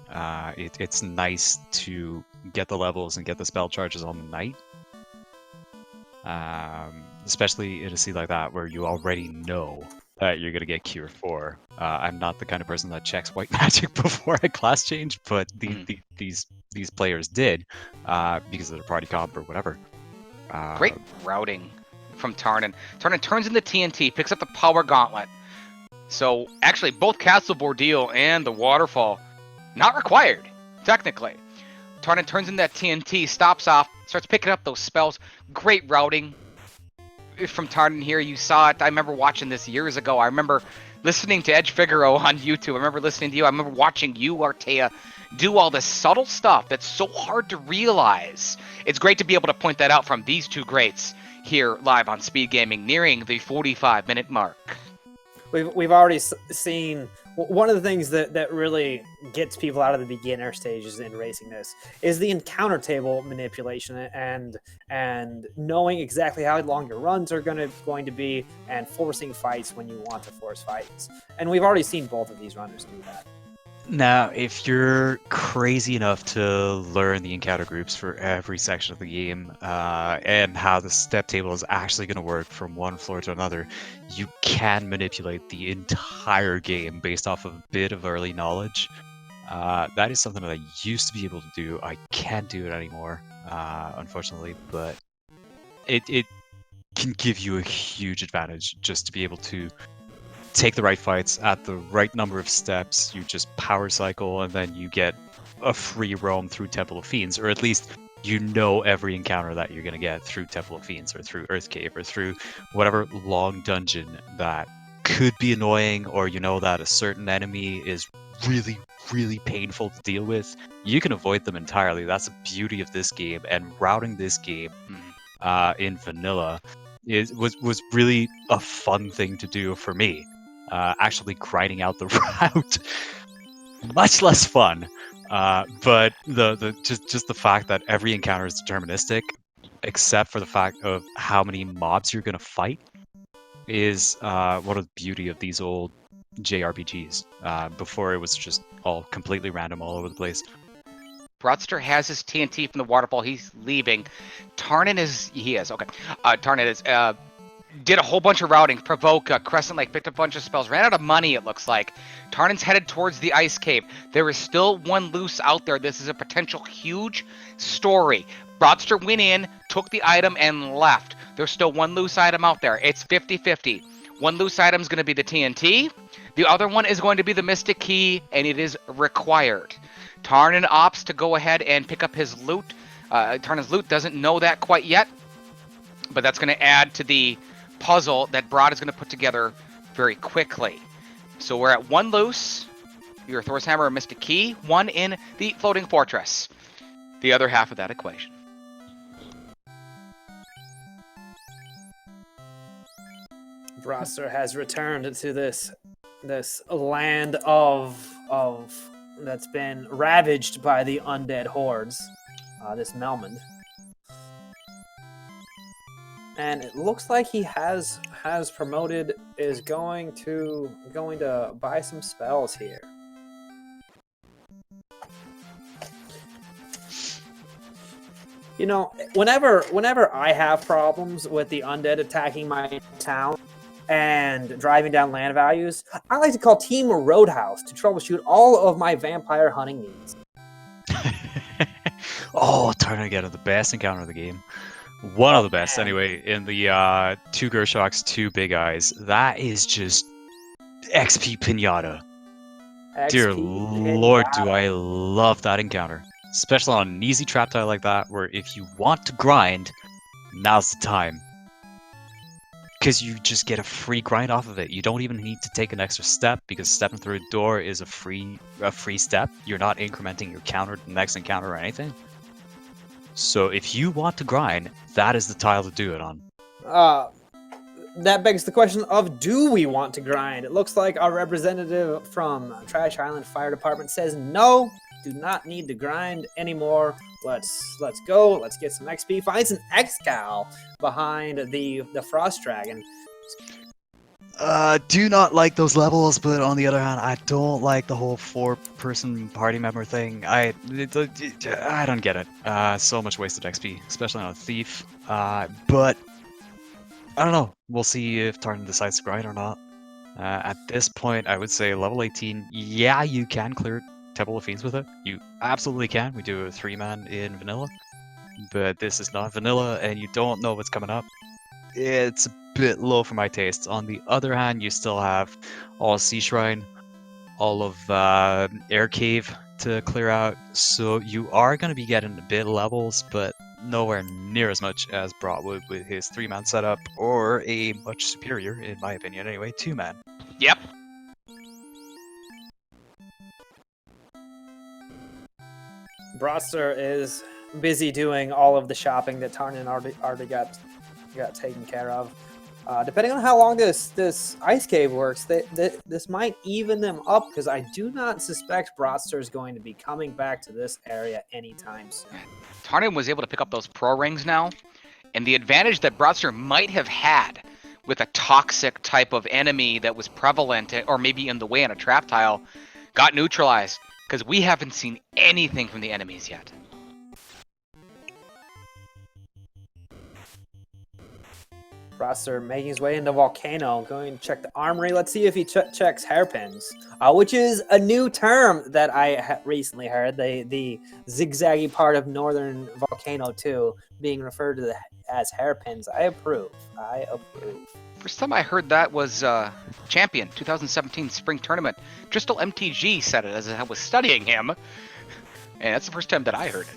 It's nice to get the levels and get the spell charges on the night, especially in a seed like that where you already know that you're going to get Cure 4. I'm not the kind of person that checks white magic before I class change, but these players did because of their party comp or whatever. Great routing from Tarnin. Tarnin turns in the TNT, picks up the Power Gauntlet. So, actually, both Castle Bordeal and the Waterfall, not required, technically. Tarnin turns in that TNT, stops off, starts picking up those spells. Great routing from Tarnin here. You saw it. I remember watching this years ago. I remember listening to Edge Figaro on YouTube. I remember listening to you. I remember watching you, Artea, do all this subtle stuff that's so hard to realize. It's great to be able to point that out from these two greats here live on Speed Gaming, nearing the 45-minute mark. We've already seen one of the things that really gets people out of the beginner stages in racing this is the encounter table manipulation and knowing exactly how long your runs are going to be and forcing fights when you want to force fights. And we've already seen both of these runners do that. Now, if you're crazy enough to learn the encounter groups for every section of the game and how the step table is actually going to work from one floor to another, you can manipulate the entire game based off of a bit of early knowledge. That is something that I used to be able to do. I can't do it anymore, unfortunately, but it can give you a huge advantage just to be able to take the right fights at the right number of steps. You just power cycle and then you get a free roam through Temple of Fiends, or at least you know every encounter that you're going to get through Temple of Fiends or through Earth Cave or through whatever long dungeon that could be annoying, or you know that a certain enemy is really, really painful to deal with. You can avoid them entirely. That's the beauty of this game, and routing this game in vanilla was really a fun thing to do for me. Actually grinding out the route, much less fun. But just the fact that every encounter is deterministic, except for the fact of how many mobs you're gonna fight, is one of the beauty of these old JRPGs. Before it was just all completely random all over the place. Brottster has his TNT from the waterfall. He's leaving. Tarnin is did a whole bunch of routing. Provoke, Crescent Lake, picked up a bunch of spells. Ran out of money, it looks like. Tarnin's headed towards the Ice Cave. There is still one loose out there. This is a potential huge story. Brottster went in, took the item, and left. There's still one loose item out there. It's 50-50. One loose item is going to be the TNT. The other one is going to be the Mystic Key, and it is required. Tarnin opts to go ahead and pick up his loot. Tarnin's loot doesn't know that quite yet, but that's going to add to the puzzle that Brott is going to put together very quickly. So we're at one loose, your Thor's Hammer or Mystic Key, one in the floating fortress. The other half of that equation. Brottster has returned to this land of that's been ravaged by the undead hordes, this Melmond. And it looks like he has promoted, is going to buy some spells here. You know, whenever I have problems with the undead attacking my town and driving down land values, I like to call Team Roadhouse to troubleshoot all of my vampire hunting needs. Oh, Tarnin again, the best encounter of the game. One Oh, of the best, man. anyway, in the 2 Gershocks, 2 Big Eyes. That is just XP Pinata. Dear XP Lord, do Pinata. I love that encounter. Especially on an easy trap tile like that, where if you want to grind, now's the time. Because you just get a free grind off of it. You don't even need to take an extra step, because stepping through a door is a free step. You're not incrementing your counter to the next encounter or anything. So if you want to grind, that is the tile to do it on. That begs the question of, do we want to grind? It looks like our representative from Trash Island Fire Department says no, do not need to grind anymore. Let's go. Let's get some XP. Finds an Excal behind the Frost Dragon. Do not like those levels, but on the other hand, I don't like the whole 4-person party member thing. I don't get it. So much wasted XP, especially on a thief. But I don't know. We'll see if Tarnin decides to grind or not. At this point, I would say level 18. Yeah, you can clear Temple of Fiends with it. You absolutely can. We do a 3-man in vanilla, but this is not vanilla, and you don't know what's coming up. It's a bit low for my taste. On the other hand, you still have all of Sea Shrine, all of Air Cave to clear out, so you are going to be getting a bit of levels, but nowhere near as much as Brott would with his 3-man setup, or a much superior, in my opinion anyway, 2-man. Yep. Broster is busy doing all of the shopping that Tarnin already got taken care of. Depending on how long this ice cave works, this might even them up, because I do not suspect Broster is going to be coming back to this area anytime soon. Tarnin was able to pick up those pro rings now, and the advantage that Broadster might have had with a toxic type of enemy that was prevalent, or maybe in the way on a trap tile, got neutralized, because we haven't seen anything from the enemies yet. Broster making his way into Volcano, going to check the armory. Let's see if he checks hairpins, which is a new term that I recently heard. The zigzaggy part of northern Volcano 2 being referred to as hairpins. I approve. First time I heard that was Champion 2017 Spring Tournament. Crystal MTG said it as I was studying him, and that's the first time that I heard it.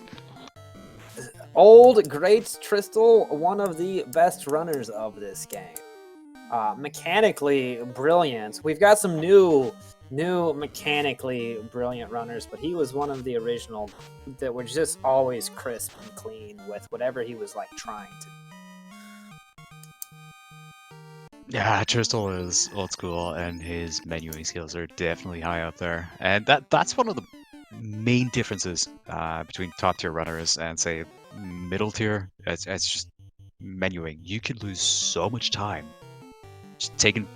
Old Great Tristal, one of the best runners of this game. Mechanically brilliant. We've got some new mechanically brilliant runners, but he was one of the original that were just always crisp and clean with whatever he was like trying to. Yeah, Tristal is old school, and his menuing skills are definitely high up there. And that's one of the main differences between top tier runners and, say, middle tier. It's just menuing. You can lose so much time just taking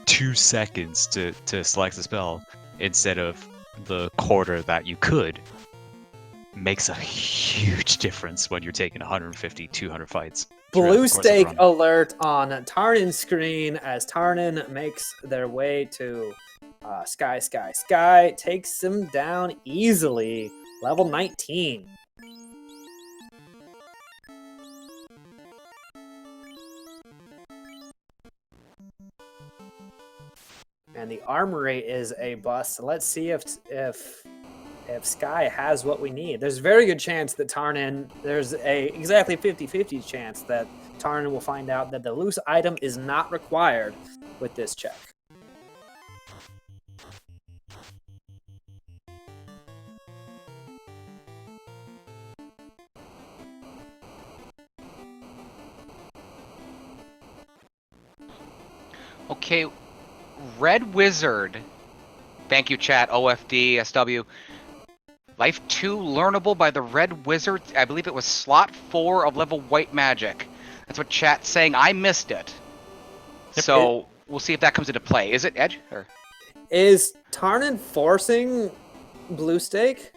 2 seconds to select a spell instead of the quarter that you could. Makes a huge difference when you're taking 150, 200 fights. Blue stake alert on Tarnin's screen as Tarnin makes their way to Sky. Takes him down easily. Level 19. And the armory is a bust. So let's see if Sky has what we need. There's a very good chance that Tarnin, there's a exactly 50-50 chance that Tarnin will find out that the loose item is not required with this check. Okay, Red Wizard. Thank you, chat. OFD, SW. Life 2 learnable by the Red Wizard. I believe it was slot 4 of level White Magic. That's what chat's saying. I missed it. So we'll see if that comes into play. Is it, Edge? Or? Is Tarnin forcing blue stake?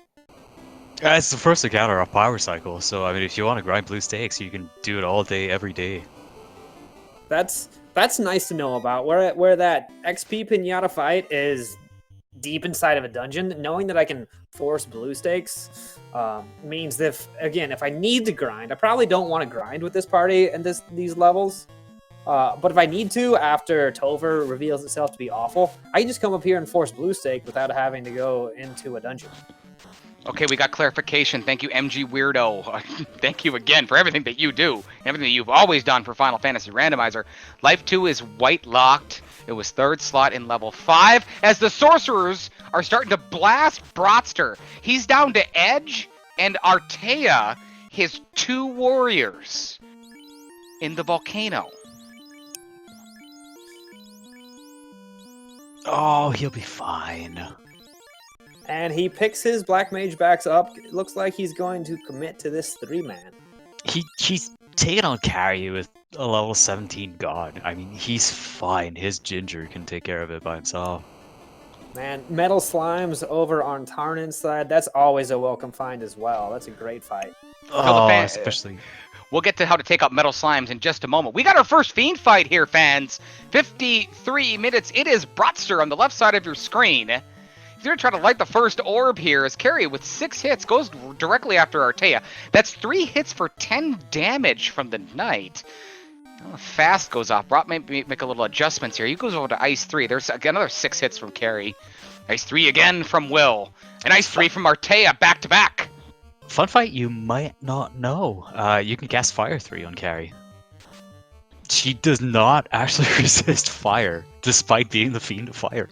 It's the first encounter of Power Cycle, so I mean, if you want to grind blue stakes, you can do it all day, every day. That's nice to know about. Where that XP pinata fight is deep inside of a dungeon, knowing that I can force blue stakes means if I need to grind, I probably don't want to grind with this party and these levels. But if I need to, after Topher reveals itself to be awful, I can just come up here and force blue stake without having to go into a dungeon. Okay, we got clarification. Thank you, MG Weirdo. Thank you again for everything that you do, everything that you've always done for Final Fantasy Randomizer. Life 2 is white locked. It was third slot in level 5 as the sorcerers are starting to blast Brottster. He's down to Edge and Artea, his 2 warriors, in the volcano. Oh, he'll be fine. And he picks his Black Mage backs up. It looks like he's going to commit to this 3-man. He's taking on Carrie with a level 17 god. I mean, he's fine. His Ginger can take care of it by himself. Man, Metal Slimes over on Tarnin's side, that's always a welcome find as well. That's a great fight. Oh, especially... We'll get to how to take out Metal Slimes in just a moment. We got our first Fiend fight here, fans. 53 minutes. It is Brottster on the left side of your screen. He's going to try to light the first orb here as Carrie, with 6 hits, goes directly after Artea. That's 3 hits for 10 damage from the Knight. Oh, fast goes off. Brott may make a little adjustments here. He goes over to Ice 3. There's another 6 hits from Carrie. Ice 3 again from Will. And Ice 3 from Artea, back to back. Fun fight you might not know. You can cast Fire 3 on Carrie. She does not actually resist fire, despite being the Fiend of Fire.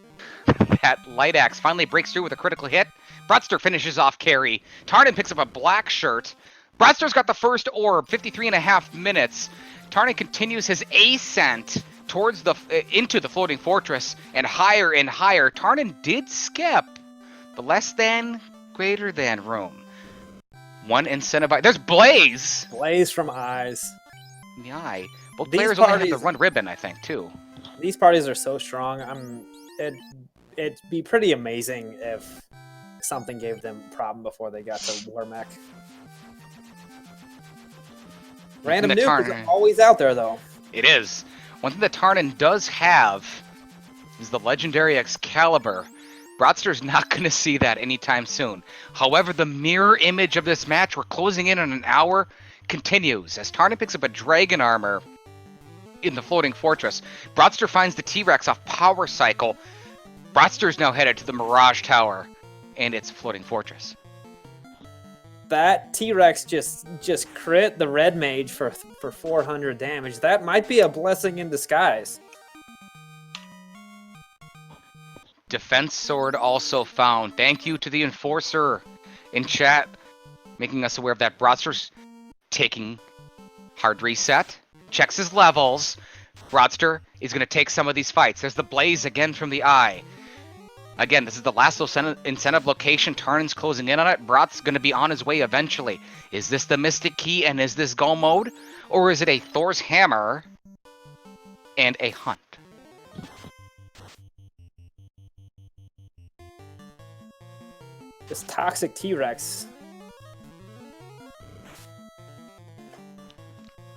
That Light Axe finally breaks through with a critical hit. Brottster finishes off Carrie. Tarnin picks up a black shirt. Brottster's got the first orb, 53.5 minutes. Tarnin continues his ascent towards into the floating fortress, and higher and higher. Tarnin did skip the less than, greater than room. One incentive. There's Blaze! Blaze from Eyes. In the eye. Both players only have the run ribbon, I think, too. These parties are so strong. It'd be pretty amazing if something gave them a problem before they got to War Mech. Random nuke is always out there, though. It is. One thing that Tarnin does have is the legendary Excalibur. Brottster's not going to see that anytime soon. However, the mirror image of this match, we're closing in on an hour, continues as Tarnin picks up a dragon armor in the floating fortress. Brottster finds the T-Rex off Power Cycle. Brottster's now headed to the Mirage Tower and its floating fortress. That T-Rex just crit the red mage for 400 damage. That might be a blessing in disguise. Defense sword also found. Thank you to the enforcer in chat, making us aware of that. Brottster's taking hard reset, checks his levels. Brottster is going to take some of these fights. There's the Blaze again from the eye. Again, this is the last incentive location. Tarnin's closing in on it. Brott's going to be on his way eventually. Is this the Mystic Key and is this Go mode? Or is it a Thor's Hammer and a Hunt? This toxic T-Rex.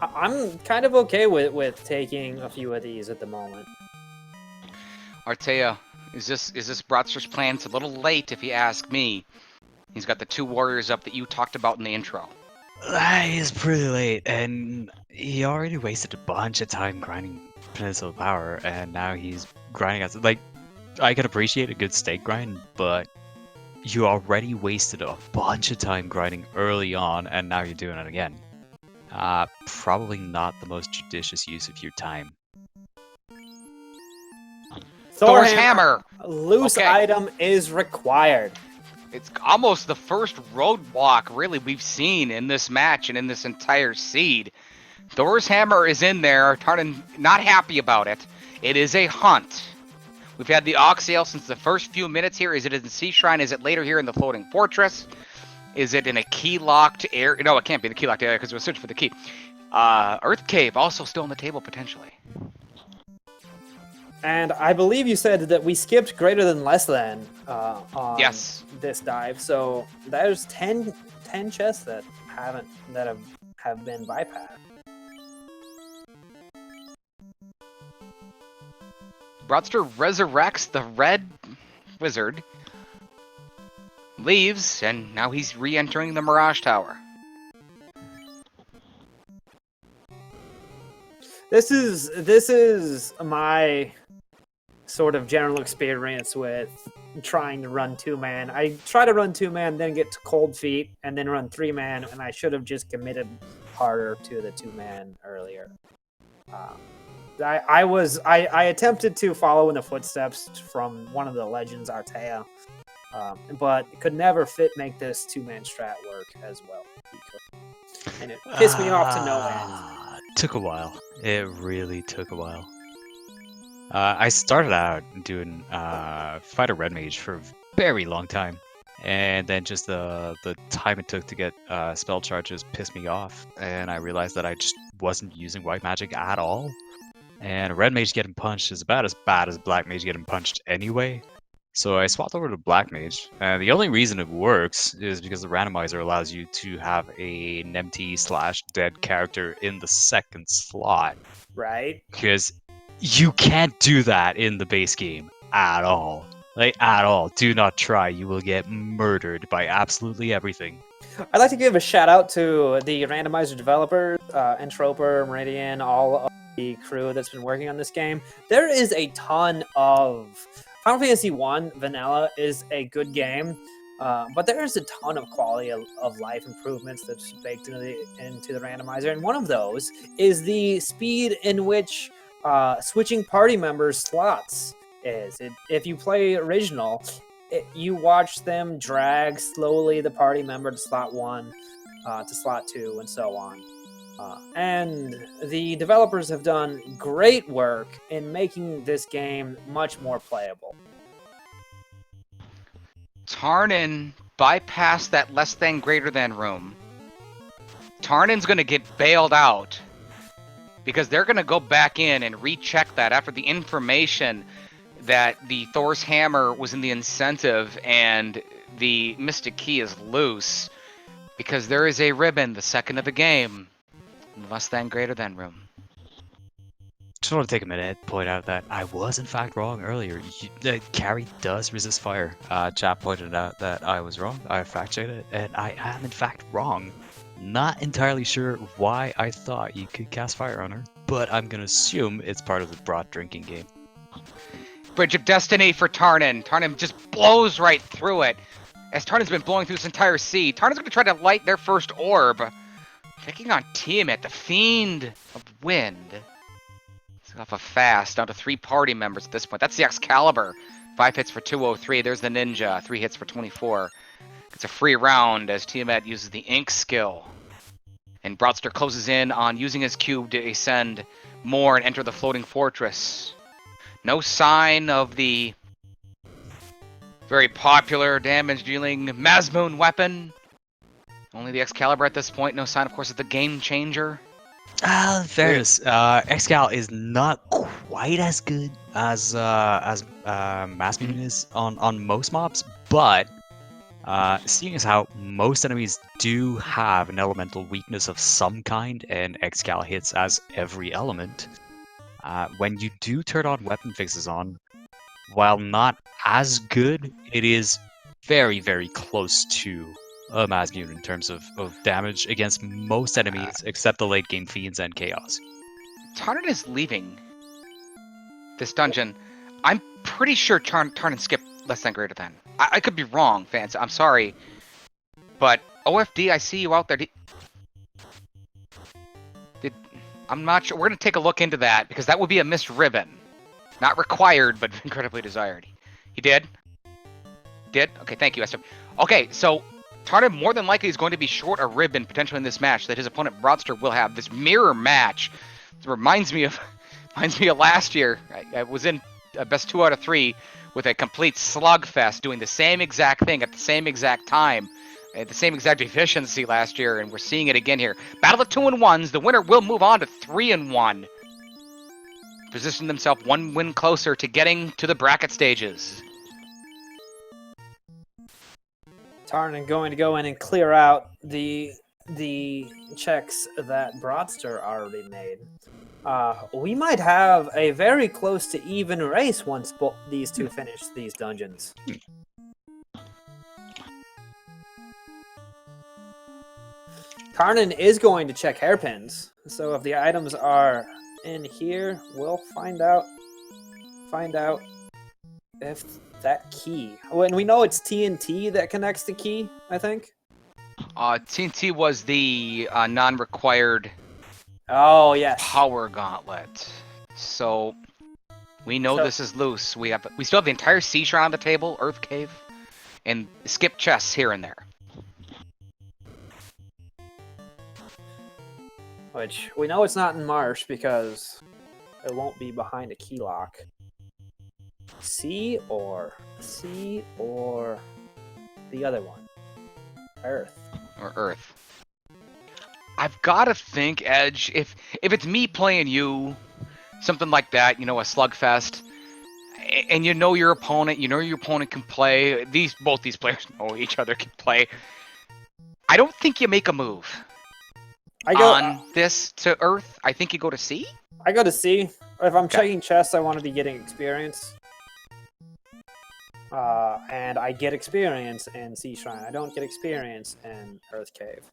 I'm kind of okay with taking a few of these at the moment. Artea, is this Brottster's plan? It's a little late if you ask me. He's got the 2 warriors up that you talked about in the intro. He's pretty late, and he already wasted a bunch of time grinding Peninsula Power, and now he's grinding us. Like, I can appreciate a good stake grind, but you already wasted a bunch of time grinding early on, and now you're doing it again. Probably not the most judicious use of your time. Thor's Hammer! Loose item is required. It's almost the first roadblock, really, we've seen in this match and in this entire seed. Thor's Hammer is in there. Tarnin not happy about it. It is a Hunt. We've had the Oxale since the first few minutes here. Is it in Sea Shrine? Is it later here in the Floating Fortress? Is it in a key-locked area? No, it can't be the key-locked area because we're searching for the key. Earth Cave also still on the table, potentially. And I believe you said that we skipped greater than less than on Yes. this dive. So there's 10 chests that have been bypassed. Broadster resurrects the red wizard, leaves, and now he's re-entering the Mirage Tower. This is my sort of general experience with trying to run 2-man. I try to run 2-man, then get to cold feet, and then run 3-man, and I should have just committed harder to the 2-man earlier. I attempted to follow in the footsteps from one of the legends, Artea, but could never make this 2-man strat work as well. And it pissed me off to no end. Took a while. It really took a while. I started out doing Fighter Red Mage for a very long time. And then just the time it took to get spell charges pissed me off. And I realized that I just wasn't using white magic at all. And Red Mage getting punched is about as bad as Black Mage getting punched anyway. So I swapped over to Black Mage. And the only reason it works is because the randomizer allows you to have an empty/dead character in the second slot. Right? Because you can't do that in the base game at all. Like, at all. Do not try. You will get murdered by absolutely everything. I'd like to give a shout out to the randomizer developers, Entroper, Meridian, all of the crew that's been working on this game. There is a ton of... Final Fantasy 1 Vanilla is a good game, but there is a ton of quality of life improvements that's baked into the randomizer, and one of those is the speed in which switching party members slots is. If you play original, you watch them drag slowly the party member to slot 1, to slot 2, and so on. And the developers have done great work in making this game much more playable. Tarnin bypassed that less than greater than room. Tarnin's going to get bailed out because they're going to go back in and recheck that after the information that the Thor's Hammer was in the incentive and the Mystic Key is loose, because there is a ribbon the second of the game. Less than greater than room. Just want to take a minute to point out that I was in fact wrong earlier. Carry does resist fire. Chap pointed out that I was wrong. I fact-checked it, and I am in fact wrong. Not entirely sure why I thought you could cast fire on her, but I'm gonna assume it's part of the Brott drinking game. Bridge of Destiny for Tarnin. Tarnin just blows right through it. As Tarnin's been blowing through this entire sea, Tarnin's going to try to light their first orb. Taking on Tiamat, the Fiend of Wind. It's off a fast, down to 3 party members at this point. That's the Excalibur. 5 hits for 203. There's the Ninja, 3 hits for 24. It's a free round as Tiamat uses the Ink skill. And Broadster closes in on using his cube to ascend more and enter the floating fortress. No sign of the very popular damage-dealing Mazmoon weapon. Only the Excalibur at this point. No sign, of course, of the Game Changer. Fairness, Excal is not quite as good as Mazmoon is on most mobs, but seeing as how most enemies do have an elemental weakness of some kind, and Excal hits as every element, when you do turn on weapon fixes on, while not as good, it is very, very close to a Mazmoon in terms of damage against most enemies except the late game fiends and chaos. Tarnin is leaving this dungeon. I'm pretty sure Tarnin skipped less than greater than. I could be wrong, fans. I'm sorry. But OFD, I see you out there. I'm not sure. We're going to take a look into that because that would be a missed ribbon. Not required, but incredibly desired. You did? Did? Okay, thank you, SM. Okay, so Tarnin more than likely is going to be short a ribbon potentially in this match that his opponent Broadster will have. This mirror match. It reminds me of last year. I was in a best 2 out of 3 with a complete slugfest doing the same exact thing at the same exact time. At the same exact efficiency last year, and we're seeing it again here. Battle of 2-1s. The winner will move on to 3-1. positioned themselves one win closer to getting to the bracket stages. Tarnin going to go in and clear out the checks that Broadster already made. We might have a very close to even race once these two finish these dungeons. Tarnin is going to check hairpins, so if the items are in here, we'll find out if that key. When we know it's TNT that connects the key, I think. TNT was the non-required Oh yes. power gauntlet. So we know this is loose. We still have the entire sea shrine on the table, Earth Cave, and skip chests here and there. Which we know it's not in Marsh because it won't be behind a key lock. C or the other one. Earth. Or Earth. I've got to think, Edge, if it's me playing you, something like that, you know, a slugfest, and you know your opponent can play, both these players know each other can play, I don't think you make a move. On this to Earth, I think you go to C? I go to C. If I'm checking chests, I want to be getting experience. And I get experience in Sea Shrine. I don't get experience in Earth Cave.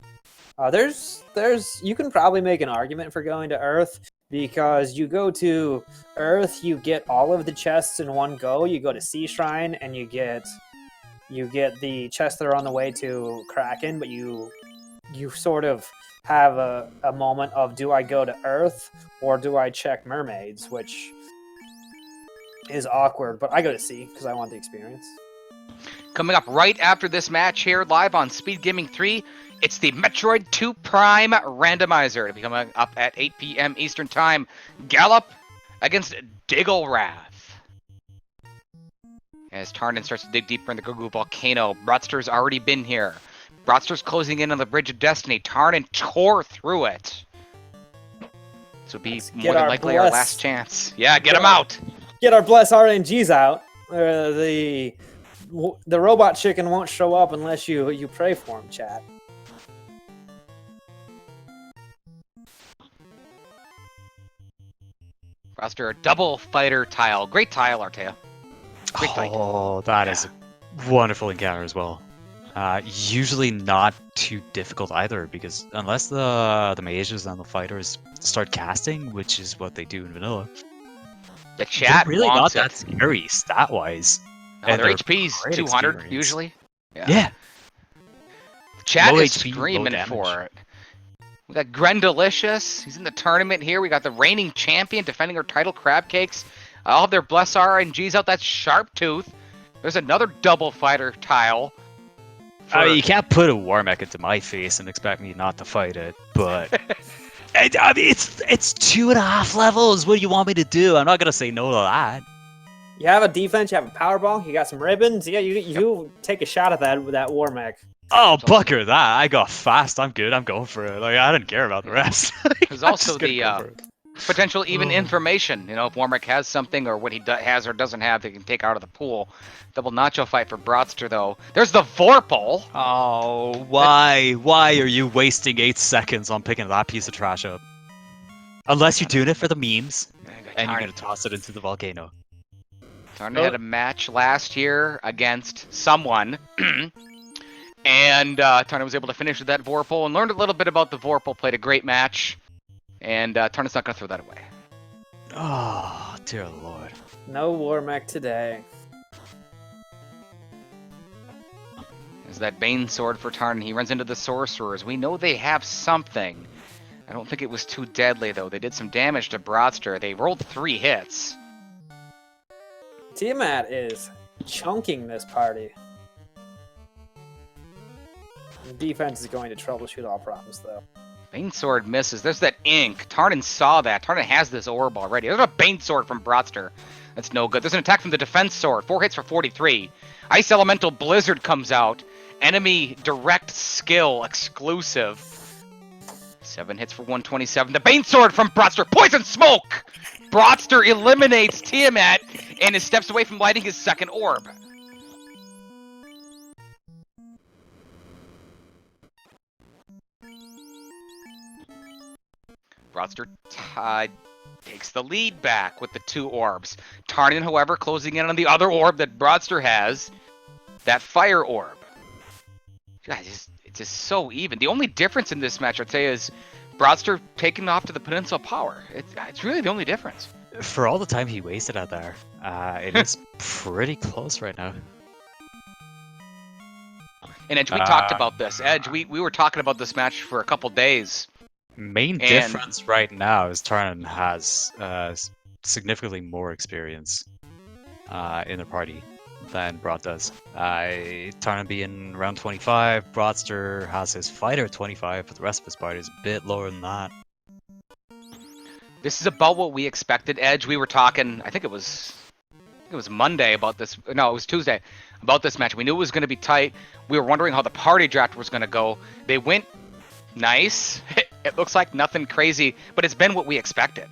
You can probably make an argument for going to Earth because you go to Earth, you get all of the chests in one go. You go to Sea Shrine and you get the chests that are on the way to Kraken, but you sort of have a moment of, do I go to Earth or do I check mermaids, which is awkward, but I go to C because I want the experience. Coming up right after this match here, live on Speed Gaming 3, it's the Metroid 2 Prime Randomizer. It'll be coming up at 8 p.m. Eastern Time. Gallop against Digglewrath. As Tarnin starts to dig deeper in the Goo Goo Volcano, Brottster's already been here. Brottster's closing in on the Bridge of Destiny. Tarnin tore through it. This will be more than likely our last chance. Yeah, get him out! Get our bless RNGs out. The robot chicken won't show up unless you pray for him, chat. Brottster, a double fighter tile. Great tile, Artea. Great fight. Oh, that is a wonderful encounter as well. Usually not too difficult either, because unless the mages and the fighters start casting, which is what they do in vanilla, the chat really wants not that scary stat-wise. No, their HP's 200 experience. Usually. Yeah. The chat low is HP, screaming for it. We got Grendalicious. He's in the tournament here. We got the reigning champion defending her title, Crab Cakes. All of their Bless RNGs out. That's Sharptooth. There's another double fighter tile. You can't put a war mech into my face and expect me not to fight it, but I mean, it's 2.5 levels. What do you want me to do? I'm not gonna say no to that. You have a defense, you have a powerball, you got some ribbons. Yeah, you take a shot at that war mech. Oh, bucker that! I got fast. I'm good. I'm going for it. Like, I didn't care about the rest. There's also the potential even information. You know, if Warmrick has something or what he has or doesn't have, they can take out of the pool. Double nacho fight for Brottster, though. There's the Vorpal. Oh, why? Why are you wasting 8 seconds on picking that piece of trash up? Unless you're doing it for the memes, and you're gonna toss it into the volcano. Tarnin had a match last year against someone. And Tarnin was able to finish with that Vorpal and learned a little bit about the Vorpal, played a great match, and Tarnin's not going to throw that away. Oh, dear Lord. No war mech today. There's that Bane Sword for Tarnin. He runs into the Sorcerers. We know they have something. I don't think it was too deadly, though. They did some damage to Brottster. They rolled 3 hits. Tiamat is chunking this party. Defense is going to troubleshoot all problems, though. Bane Sword misses. There's that ink. Tarnin saw that. Tarnin has this orb already. There's a Bane Sword from Brottster. That's no good. There's an attack from the Defense Sword. 4 hits for 43. Ice Elemental Blizzard comes out. Enemy Direct Skill exclusive. 7 hits for 127. The Bane Sword from Brottster. Poison Smoke! Brottster eliminates Tiamat and is steps away from lighting his second orb. Brottster takes the lead back with the 2 orbs. Tarnin, however, closing in on the other orb that Brottster has, that fire orb. Guys, it's just so even. The only difference in this match, I'd say, is Brottster taking off to the Peninsula Power. It's really the only difference. For all the time he wasted out there, it is pretty close right now. And Edge, we talked about this. Edge, we were talking about this match for a couple days. Main difference right now is Tarnin has significantly more experience in the party than Brott does. Tarnin being around 25, Brottster has his fighter at 25, but the rest of his party is a bit lower than that. This is about what we expected, Edge. We were talking, I think it was Monday about this. No, it was Tuesday about this match. We knew it was going to be tight. We were wondering how the party draft was going to go. They went nice. It looks like nothing crazy, but it's been what we expected.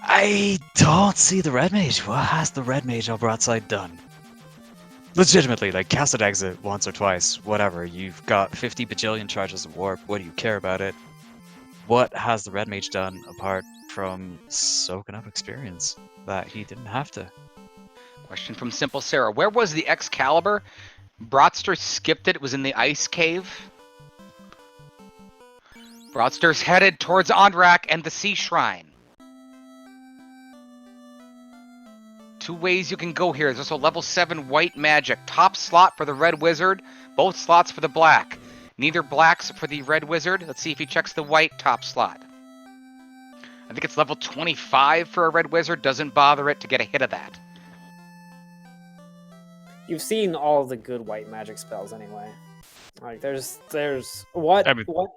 I don't see the red mage. What has the red mage on Brott's side done? Legitimately, like, cast an exit once or twice, whatever. You've got 50 bajillion charges of warp. What do you care about it? What has the red mage done apart from soaking up experience that he didn't have to? Question from Simple Sarah. Where was the Excalibur? Brottster skipped it. It was in the ice cave. Brottster's headed towards Onrak and the Sea Shrine. 2 ways you can go here. There's also level 7 white magic. Top slot for the red wizard. Both slots for the black. Neither blacks for the red wizard. Let's see if he checks the white top slot. I think it's level 25 for a red wizard. Doesn't bother it to get a hit of that. You've seen all the good white magic spells anyway. Like, there's what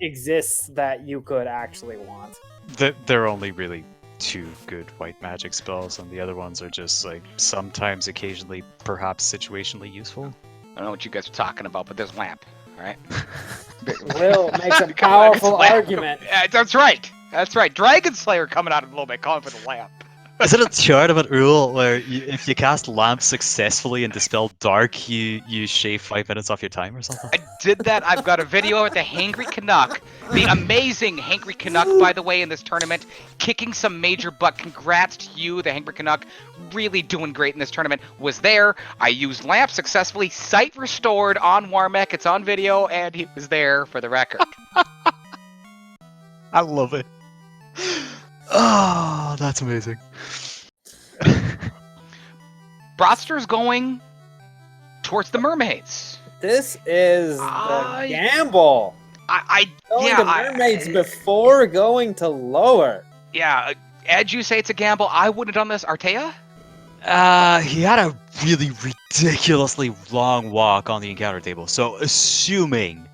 exists that you could actually want. There are only really 2 good white magic spells, and the other ones are just, like, sometimes, occasionally, perhaps situationally useful. I don't know what you guys are talking about, but there's Lamp, alright? Will makes a powerful argument. Yeah, that's right. That's right. Dragon Slayer coming out in a little bit, calling for the Lamp. Is it a tournament rule where if you cast Lamp successfully and dispel Dark, you shave 5 minutes off your time or something? I did that. I've got a video with the Hangry Canuck. The amazing Hangry Canuck, by the way, in this tournament. Kicking some major butt. Congrats to you, the Hangry Canuck. Really doing great in this tournament. Was there. I used Lamp successfully. Sight restored on Warmech. It's on video, and he was there for the record. I love it. Oh, that's amazing. Brottster's going towards the mermaids. This is the gamble. Going to mermaids before going to lower. Yeah, Ed, you say it's a gamble. I wouldn't have done this. Artea? He had a really ridiculously long walk on the encounter table. So assuming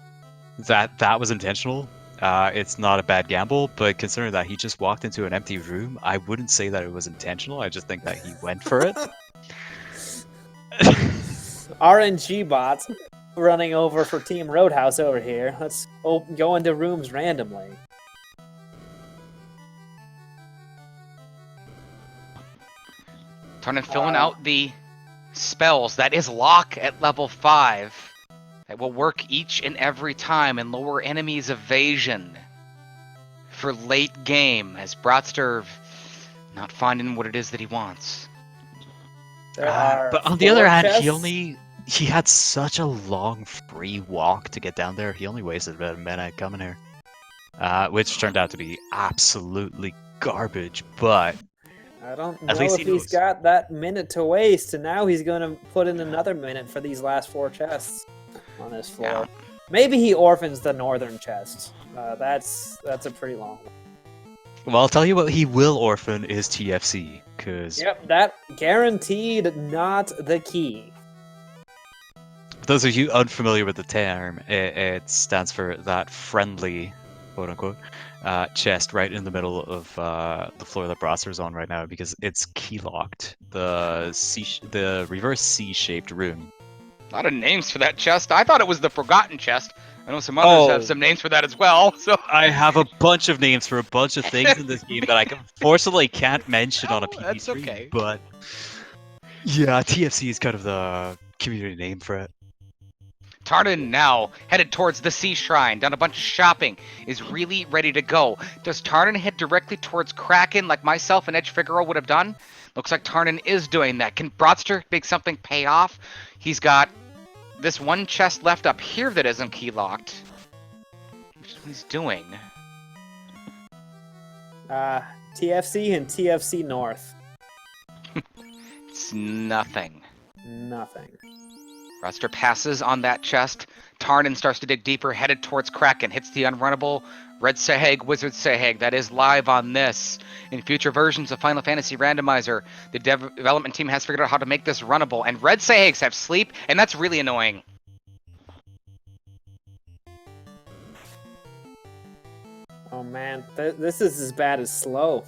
that was intentional, it's not a bad gamble, but considering that he just walked into an empty room, I wouldn't say that it was intentional. I just think that he went for it. RNG bots running over for Team Roadhouse over here. Let's go into rooms randomly. Tarnin filling out the spells. That is lock at level 5. That will work each and every time and lower enemies' evasion for late game, as Brottster not finding what it is that he wants. But on the other hand, he had such a long free walk to get down there. He only wasted about a minute coming here, which turned out to be absolutely garbage. But I don't know if he's got that minute to waste, and now he's going to put in another minute for these last 4 chests on this floor. Yeah. Maybe he orphans the northern chest. That's a pretty long one. Well, I'll tell you what he will orphan is TFC, because... Yep, that guaranteed not the key. For those of you unfamiliar with the term, it stands for that friendly, quote-unquote, chest right in the middle of the floor that Brottster's on right now, because it's key-locked. The reverse C-shaped room. A lot of names for that chest. I thought it was the Forgotten Chest. I know some others have Oh. some names for that as well. So I have a bunch of names for a bunch of things in this game that I unfortunately can't mention on a PV that's stream, okay. but yeah, TFC is kind of the community name for it. Tarnin now headed towards the Sea Shrine, done a bunch of shopping, is really ready to go. Does Tarnin head directly towards Kraken like myself and Edge Figaro would have done? Looks like Tarnin is doing that. Can Broadster make something pay off? He's got this one chest left up here that isn't key locked. Which is what he's doing. TFC and TFC North. It's nothing. Nothing. Broadster passes on that chest. Tarnin starts to dig deeper, headed towards Kraken. Hits the unrunnable Red Sahag, Wizard Sahag. That is live on this. In future versions of Final Fantasy Randomizer, the development team has figured out how to make this runnable. And Red Sahags have sleep, and that's really annoying. Oh man, this is as bad as slow.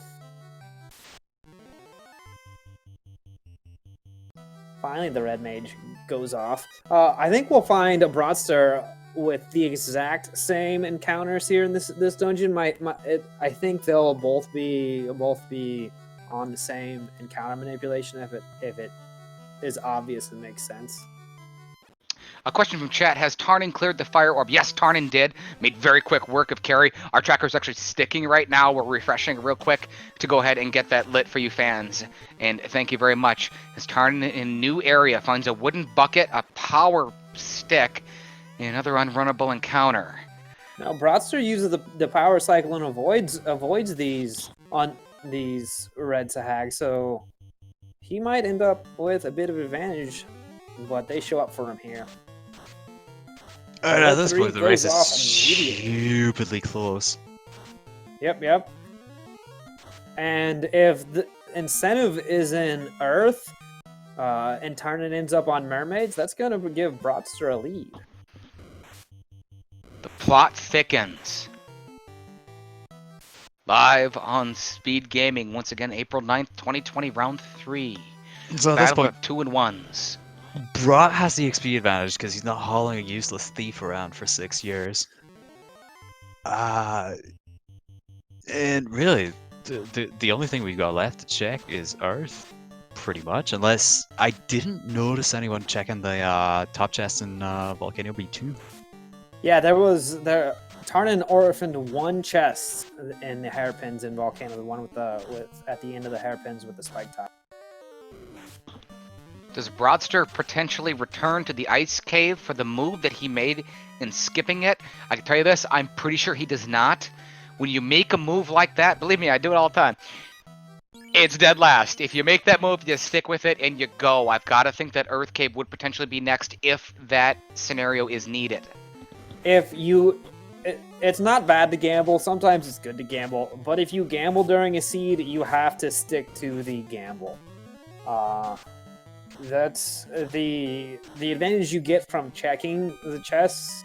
Finally, the red mage goes off. I think we'll find a Broadster with the exact same encounters here in this dungeon. I think they'll both be on the same encounter manipulation if it is obvious and makes sense. A question from chat: has Tarnin cleared the fire orb? Yes, Tarnin did. Made very quick work of carry. Our tracker's actually sticking right now. We're refreshing real quick to go ahead and get that lit for you fans. And thank you very much. As Tarnin in new area finds a wooden bucket, a power stick, and another unrunnable encounter. Now Broadster uses the power cycle and avoids these red Sahag, so he might end up with a bit of advantage, but they show up for him here. At this point, the race is immediately. stupidly close. Yep. And if the incentive is in Earth, and Tarnin ends up on Mermaids, that's going to give Broadster a lead. The plot thickens. Live on Speed Gaming, once again, April 9th, 2020, round 3. So at this Battle point, of 2 and 1s. Brott has the XP advantage because he's not hauling a useless thief around for 6 years. And really, the only thing we've got left to check is Earth, pretty much. Unless I didn't notice anyone checking the top chest in Volcano B2. Yeah, Tarnin orphaned one chest in the hairpins in Volcano, the one with at the end of the hairpins with the spike top. Does Broadster potentially return to the ice cave for the move that he made in skipping it? I can tell you this, I'm pretty sure he does not. When you make a move like that, believe me, I do it all the time, it's dead last. If you make that move, you stick with it and you go. I've got to think that Earth Cave would potentially be next if that scenario is needed. It's not bad to gamble. Sometimes it's good to gamble. But if you gamble during a seed, you have to stick to the gamble. That's the advantage you get from checking the chests.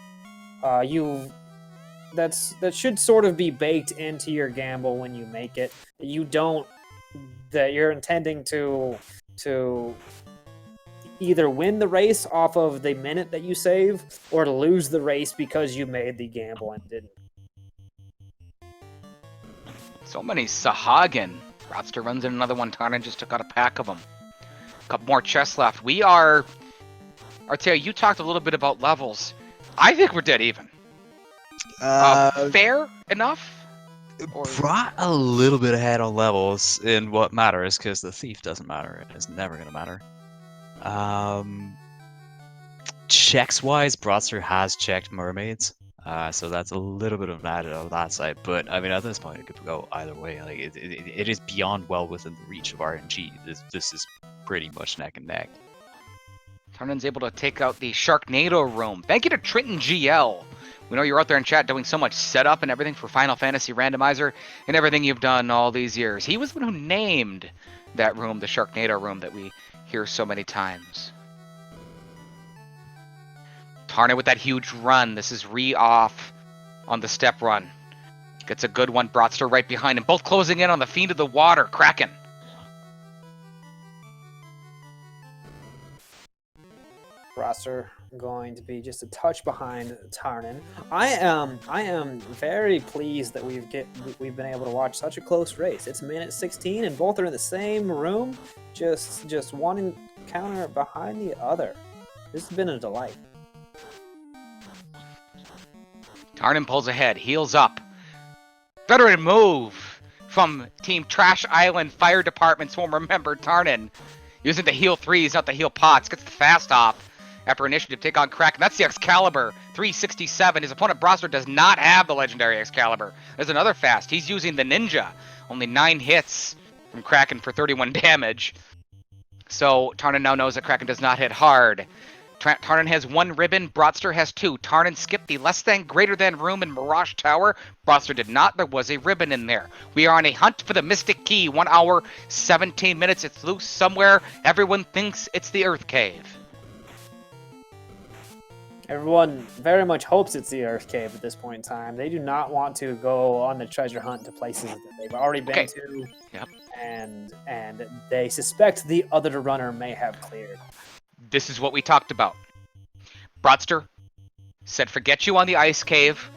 That should sort of be baked into your gamble when you make it. That you're intending to either win the race off of the minute that you save, or to lose the race because you made the gamble and didn't. So many Sahagin. Broadster runs in another one. Tarnin just took out a pack of them. A couple more chests left. We are... Artea, you talked a little bit about levels. I think we're dead even. Fair enough? Brott a little bit ahead on levels in what matters, because the thief doesn't matter. It's never going to matter. Checks-wise, Broadster has checked mermaids. So that's a little bit of an added on that side. But, I mean, at this point, it could go either way. Like it is beyond well within the reach of RNG. This is pretty much neck and neck. Tarnin's able to take out the Sharknado room. Thank you to Trenton GL. We know you're out there in chat doing so much setup and everything for Final Fantasy Randomizer and everything you've done all these years. He was the one who named that room the Sharknado room that we hear so many times. Tarnin with that huge run. This is off on the step run. Gets a good one. Broadster right behind him. Both closing in on the Fiend of the Water. Kraken. Brosser going to be just a touch behind Tarnin. I am very pleased that we've been able to watch such a close race. It's minute 16 and both are in the same room, just one encounter behind the other. This has been a delight. Tarnin pulls ahead, heels up. Veteran move from Team Trash Island Fire Department's former member Tarnin. Using the heal 3s, not the heal pots. Gets the fast off after initiative take on Kraken. That's the Excalibur, 367. His opponent Brosser does not have the legendary Excalibur. There's another fast. He's using the Ninja. Only 9 hits from Kraken for 31 damage. So Tarnin now knows that Kraken does not hit hard. Tarnin has 1 ribbon, Brotster has 2. Tarnin skipped the less than greater than room in Mirage Tower. Brotster did not. There was a ribbon in there. We are on a hunt for the Mystic Key. 1 hour, 17 minutes. It's loose somewhere. Everyone thinks it's the Earth Cave. Everyone very much hopes it's the Earth Cave at this point in time. They do not want to go on the treasure hunt to places that they've already been to. Yep. And they suspect the other runner may have cleared. This is what we talked about. Brotster said, forget you on the ice cave.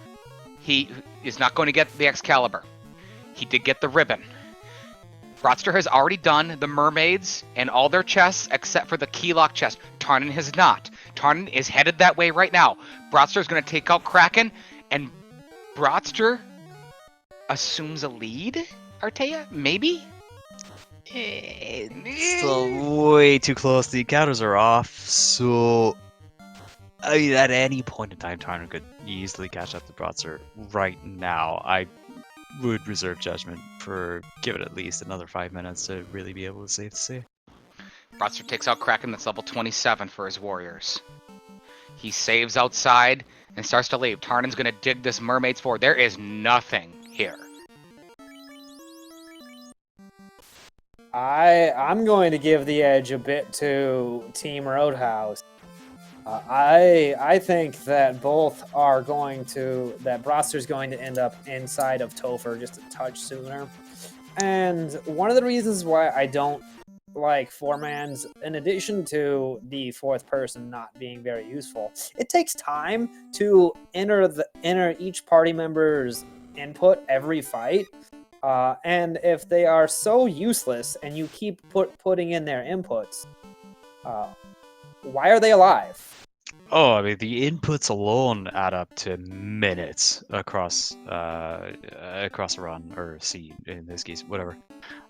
He is not going to get the Excalibur. He did get the ribbon. Brotster has already done the mermaids and all their chests except for the keylock chest. Tarnin has not. Tarnin is headed that way right now. Brotster is going to take out Kraken, and Brotster assumes a lead? Artea? Maybe? Still way too close. The encounters are off, so I mean, at any point in time, Tarnin could easily catch up to Brotzer. Right now, I would reserve judgment for give it at least another 5 minutes to really be able to safe to say. Brotzer takes out Kraken. That's level 27 for his warriors. He saves outside and starts to leave. Tarnin's going to dig this mermaid's forward. There is nothing here. I'm going to give the edge a bit to Team Roadhouse. I think that both are going to, that Brotster's going to end up inside of Topher just a touch sooner. And one of the reasons why I don't like 4-mans, in addition to the 4th person not being very useful, it takes time to enter each party member's input every fight. And if they are so useless and you keep putting in their inputs, why are they alive? Oh, I mean, the inputs alone add up to minutes across a run, or C in this case, whatever.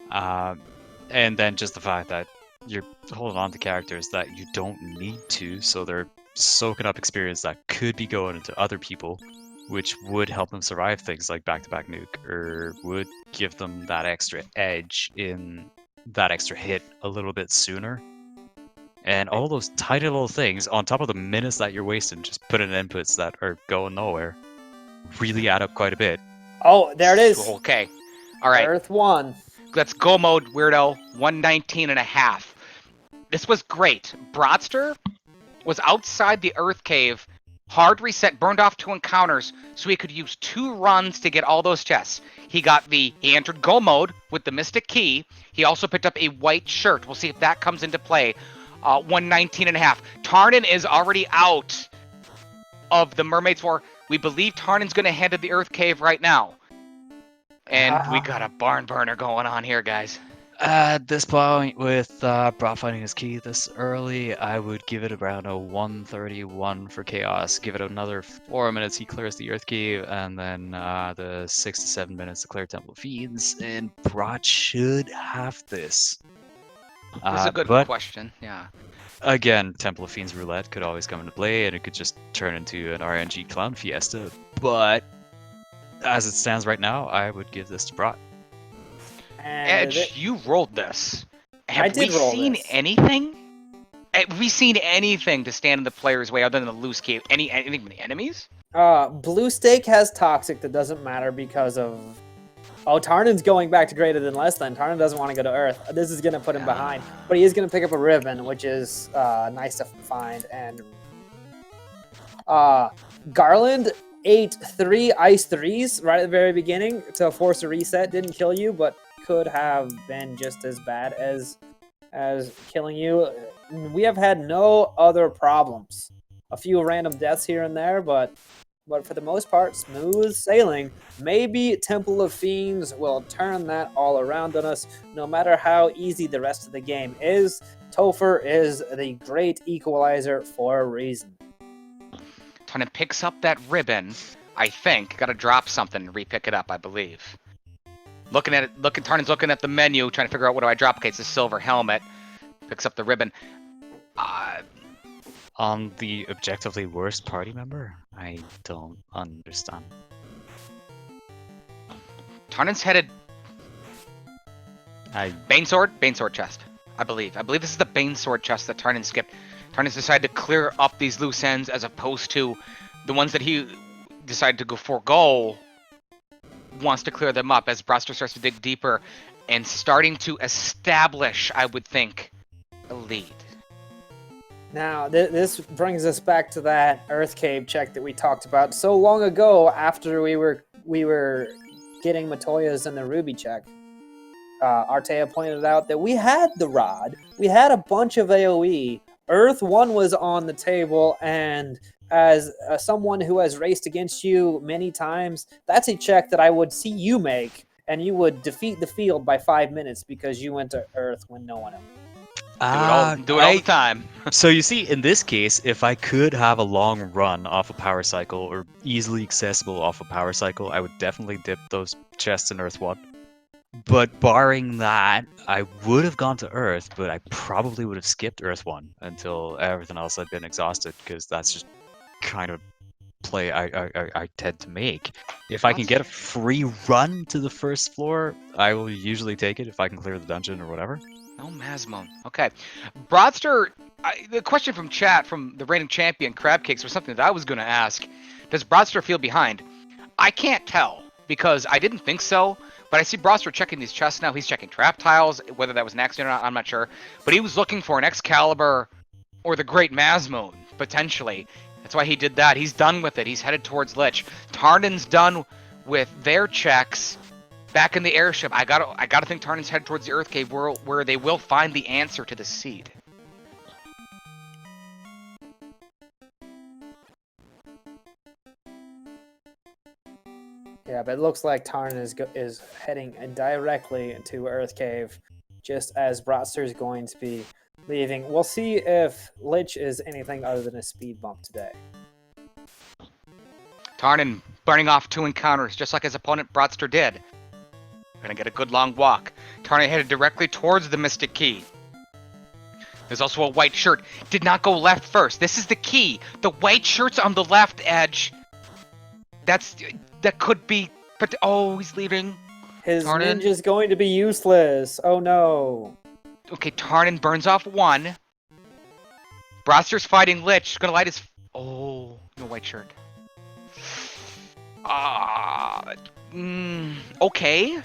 And then just the fact that you're holding on to characters that you don't need to, so they're soaking up experience that could be going into other people, which would help them survive things like back-to-back nuke, or would give them that extra edge in that extra hit a little bit sooner. And all those tiny little things, on top of the minutes that you're wasting just putting in inputs that are going nowhere, really add up quite a bit. Oh, there it is. Okay. All right. Earth 1. Let's go mode, weirdo. 119.5. This was great. Brotster was outside the Earth Cave, hard reset, burned off 2 encounters, so he could use 2 runs to get all those chests. He entered go mode with the Mystic Key. He also picked up a white shirt. We'll see if that comes into play. 119.5. Tarnin is already out of the Mermaid's War. We believe Tarnin's going to head to the Earth Cave right now. And we got a barn burner going on here, guys. At this point, with Brott finding his key this early, I would give it around a 131 for Chaos. Give it another 4 minutes, he clears the Earth Cave, and then the 6 to 7 minutes to clear Temple of Fiends, and Brott should have this. That's a good question, yeah. Again, Temple of Fiends Roulette could always come into play, and it could just turn into an RNG Clown Fiesta, but as it stands right now, I would give this to Brott. Edge, you rolled this. Have we roll seen this. anything? Have we seen anything to stand in the player's way other than the loose cave? Anything from the enemies? Blue Stake has Toxic that doesn't matter because of... Oh, Tarnin's going back to greater than less than. Tarnin doesn't want to go to Earth. This is going to put him behind. But he is going to pick up a ribbon, which is nice to find. And Garland ate 3 ice 3s right at the very beginning to force a reset. Didn't kill you, but could have been just as bad as killing you. we have had no other problems. A few random deaths here and there, but for the most part, smooth sailing. Maybe Temple of Fiends will turn that all around on us, no matter how easy the rest of the game is. Topher is the great equalizer for a reason. Tarnin picks up that ribbon, I think. Gotta drop something and re-pick it up, I believe. Tarnin's looking at the menu, trying to figure out what do I drop. Okay, it's a silver helmet. Picks up the ribbon. On the objectively worst party member? I don't understand. Tarnin's headed... Bane Sword chest, I believe. I believe this is the Bane Sword chest that Tarnin skipped. Tarnin's decided to clear up these loose ends as opposed to the ones that he decided to forego. Wants to clear them up as Broster starts to dig deeper and starting to establish, I would think, a lead. Now, this brings us back to that Earth Cave check that we talked about so long ago after we were getting Matoya's and the Ruby check. Artea pointed out that we had the rod, we had a bunch of AoE, Earth 1 was on the table, and as someone who has raced against you many times, that's a check that I would see you make, and you would defeat the field by 5 minutes because you went to Earth when no one else. Do it all the time. So you see, in this case, if I could have a long run off a power cycle or easily accessible off a power cycle, I would definitely dip those chests in Earth 1. But barring that, I would have gone to Earth, but I probably would have skipped Earth 1 until everything else had been exhausted, because that's just kind of play I tend to make. If I can get a free run to the first floor, I will usually take it if I can clear the dungeon or whatever. No Masmone. Okay. Broadster, the question from chat from the reigning champion, Crabcakes, was something that I was going to ask. Does Broadster feel behind? I can't tell, because I didn't think so, but I see Broadster checking these chests now. He's checking trap tiles. Whether that was an accident or not, I'm not sure. But he was looking for an Excalibur or the Great Masmone, potentially. That's why he did that. He's done with it. He's headed towards Lich. Tarnin's done with their checks. Back in the airship, I gotta think Tarnin's headed towards the Earth Cave, where they will find the answer to the seed. Yeah, but it looks like Tarnin is heading directly to Earth Cave, just as Broster is going to be leaving. We'll see if Lich is anything other than a speed bump today. Tarnin burning off 2 encounters, just like his opponent Broadster did. Gonna get a good long walk. Tarnin headed directly towards the Mystic Key. There's also a white shirt. Did not go left first. This is the key. The white shirt's on the left edge. That could be... But oh, he's leaving. His Tarnin. ninja's going to be useless. Oh no. Okay, Tarnin burns off 1. Broster's fighting Lich. Gonna light his... Oh, no white shirt. Okay.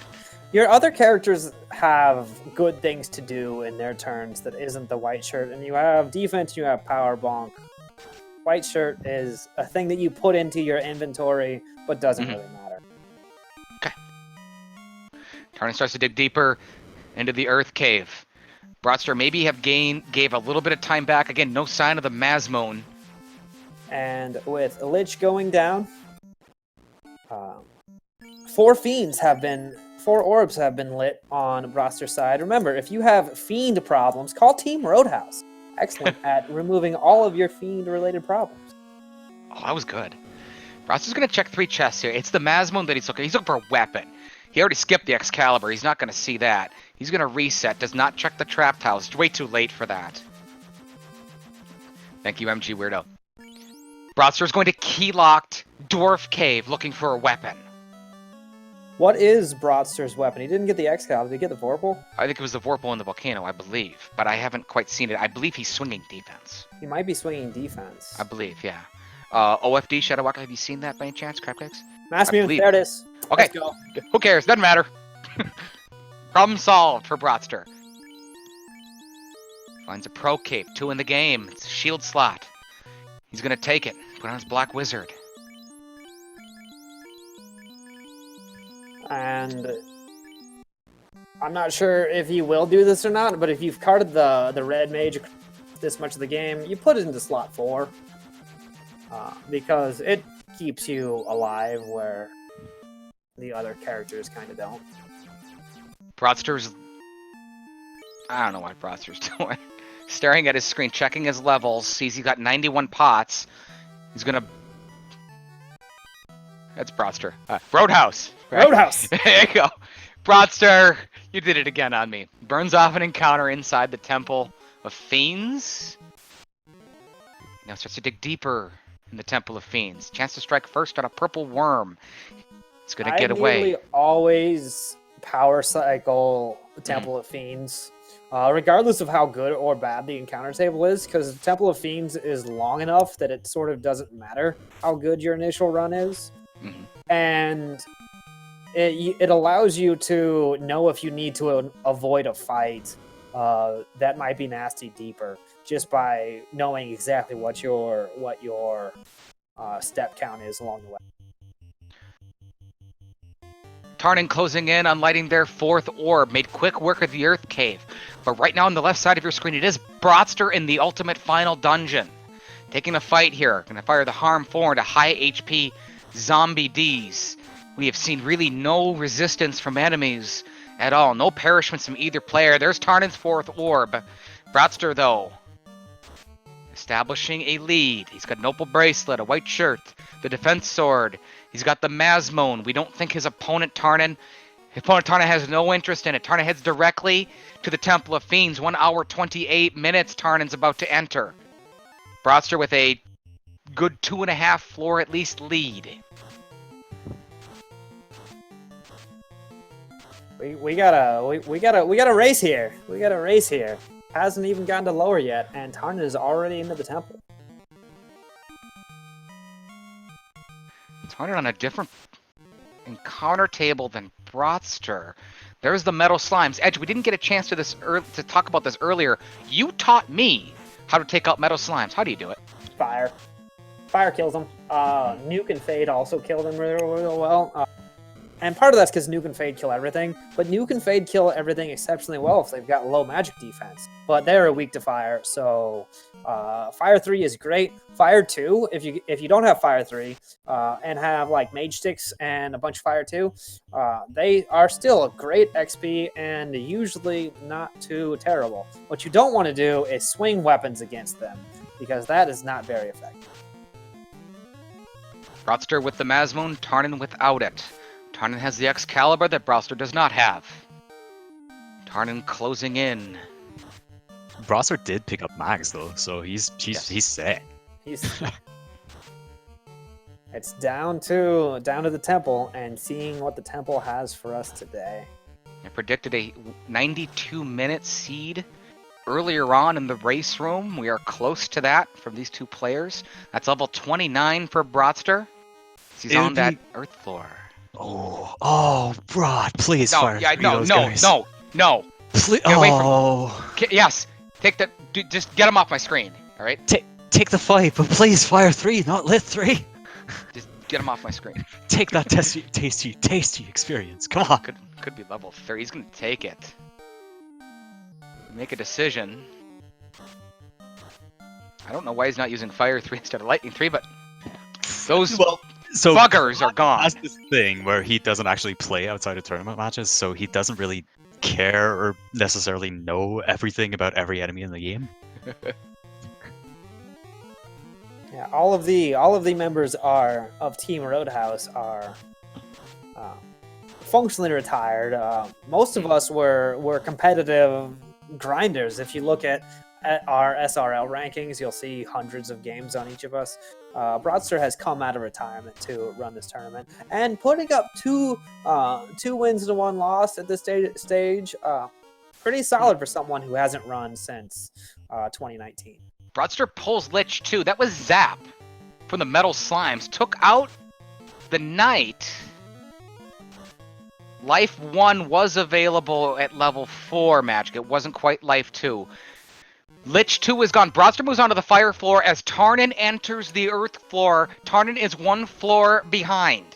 Your other characters have good things to do in their turns that isn't the white shirt, and you have defense, you have power bonk. White shirt is a thing that you put into your inventory, but doesn't really matter. Okay. Tarnin starts to dig deeper into the Earth Cave. Broadster maybe gave a little bit of time back. Again, no sign of the Masmone. And with Lich going down, 4 orbs have been lit on Broster's side. Remember, if you have fiend problems, call Team Roadhouse. Excellent at removing all of your fiend-related problems. Oh, that was good. Broster's going to check 3 chests here. It's the Masmone that he's looking. He's looking for a weapon. He already skipped the Excalibur. He's not going to see that. He's going to reset. Does not check the trap tiles. Way too late for that. Thank you, MG Weirdo. Broadster's going to key-locked Dwarf Cave looking for a weapon. What is Broadster's weapon? He didn't get the Excalibur. Did he get the Vorpal? I think it was the Vorpal in the volcano, I believe. But I haven't quite seen it. I believe he's swinging defense. He might be swinging defense. I believe, yeah. OFD, Shadow Walker, have you seen that by any chance, Crabcakes? Masmune, there it is. Okay, Let's go. Who cares? Doesn't matter. Problem solved for Broadster. Finds a Pro Cape, 2 in the game. It's a shield slot. He's going to take it. Put on his Black Wizard. And I'm not sure if he will do this or not, but if you've carded the red mage this much of the game, you put it into slot 4 because it keeps you alive where the other characters kind of don't. Broadster's... I don't know what Broadster's doing. Staring at his screen, checking his levels, sees he's got 91 pots. He's gonna... That's Broadster. Roadhouse! Right? Roadhouse! There you go. Broadster, you did it again on me. Burns off an encounter inside the Temple of Fiends. Now starts to dig deeper in the Temple of Fiends. Chance to strike first on a purple worm. It's gonna get away. I nearly always power cycle the Temple of Fiends, regardless of how good or bad the encounter table is, because the Temple of Fiends is long enough that it sort of doesn't matter how good your initial run is. Mm-hmm. And it allows you to know if you need to avoid a fight that might be nasty deeper, just by knowing exactly what your step count is along the way. Tarnin closing in on lighting their 4th orb, made quick work of the Earth Cave. But right now on the left side of your screen, it is Broadster in the ultimate final dungeon. Taking a fight here, gonna fire the Harm 4 into high HP Zombie Ds. We have seen really no resistance from enemies at all. No perishments from either player. There's Tarnin's 4th orb. Broadster, though, establishing a lead. He's got an opal bracelet, a white shirt, the defense sword. He's got the Masmone. We don't think his opponent Tarnin has no interest in it. Tarnin heads directly to the Temple of Fiends. 1 hour, 28 minutes Tarnin's about to enter. Broadster with a good 2.5 floor at least lead. We got a race here. We got a race here. Hasn't even gotten to lower yet, and Tarnin is already into the temple. Tarnin on a different encounter table than Broadster. There's the metal slimes. Edge, we didn't get a chance to talk about this earlier. You taught me how to take out metal slimes. How do you do it? Fire. Fire kills them. Nuke and Fade also kill them really well. And part of that's because Nuke and Fade kill everything, but Nuke and Fade kill everything exceptionally well if they've got low magic defense. But they're weak to fire, so Fire 3 is great. Fire 2, if you don't have Fire 3 and have like Mage Sticks and a bunch of Fire 2, they are still a great XP and usually not too terrible. What you don't want to do is swing weapons against them, because that is not very effective. Broadster with the Masmone, Tarnin without it. Tarnin has the Excalibur that Broadster does not have. Tarnin closing in. Broadster did pick up Mags though, so he's set. It's down to the temple and seeing what the temple has for us today. I predicted a 92-minute seed earlier on in the race room. We are close to that from these two players. That's level 29 for Broadster. He's on that Earth floor. Oh, Brott, please fire those guys. No. Please, Get away from... Yes, take the... Just get him off my screen, all right? Take the fight, but please fire 3, not lit 3. Just get him off my screen. Take that tasty experience. Come on. Could be level 3. He's gonna take it. Make a decision. I don't know why he's not using Fire 3 instead of Lightning 3, but those buggers are gone. That's this thing where he doesn't actually play outside of tournament matches, so he doesn't really care or necessarily know everything about every enemy in the game. Yeah, all of the members of Team Roadhouse are functionally retired. Most of us were competitive grinders. If you look at our SRL rankings, you'll see hundreds of games on each of us. Broadster has come out of retirement to run this tournament, and putting up two wins and 1 loss at this stage, pretty solid for someone who hasn't run since 2019. Broadster pulls Lich 2. That was Zap from the Metal Slimes. Took out the Knight. Life 1 was available at level 4 Magic. It wasn't quite Life 2. Lich 2 is gone. Broadster moves on to the fire floor as Tarnin enters the earth floor. Tarnin is 1 floor behind.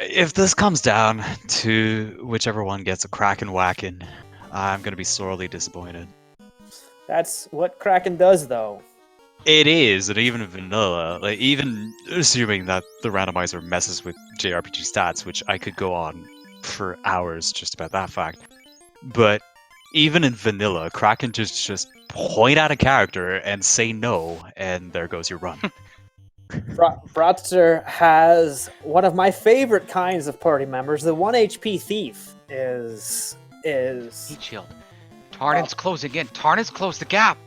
If this comes down to whichever one gets a crack and whacking, I'm going to be sorely disappointed. That's what Kraken does, though. It is, and even in vanilla, like even assuming that the randomizer messes with JRPG stats, which I could go on for hours just about that fact. But even in vanilla, Kraken just point at a character and say no, and there goes your run. Brottster has one of my favorite kinds of party members. The 1 HP thief is Heat shield. Tarnin's closing in. Tarnin's closed the gap.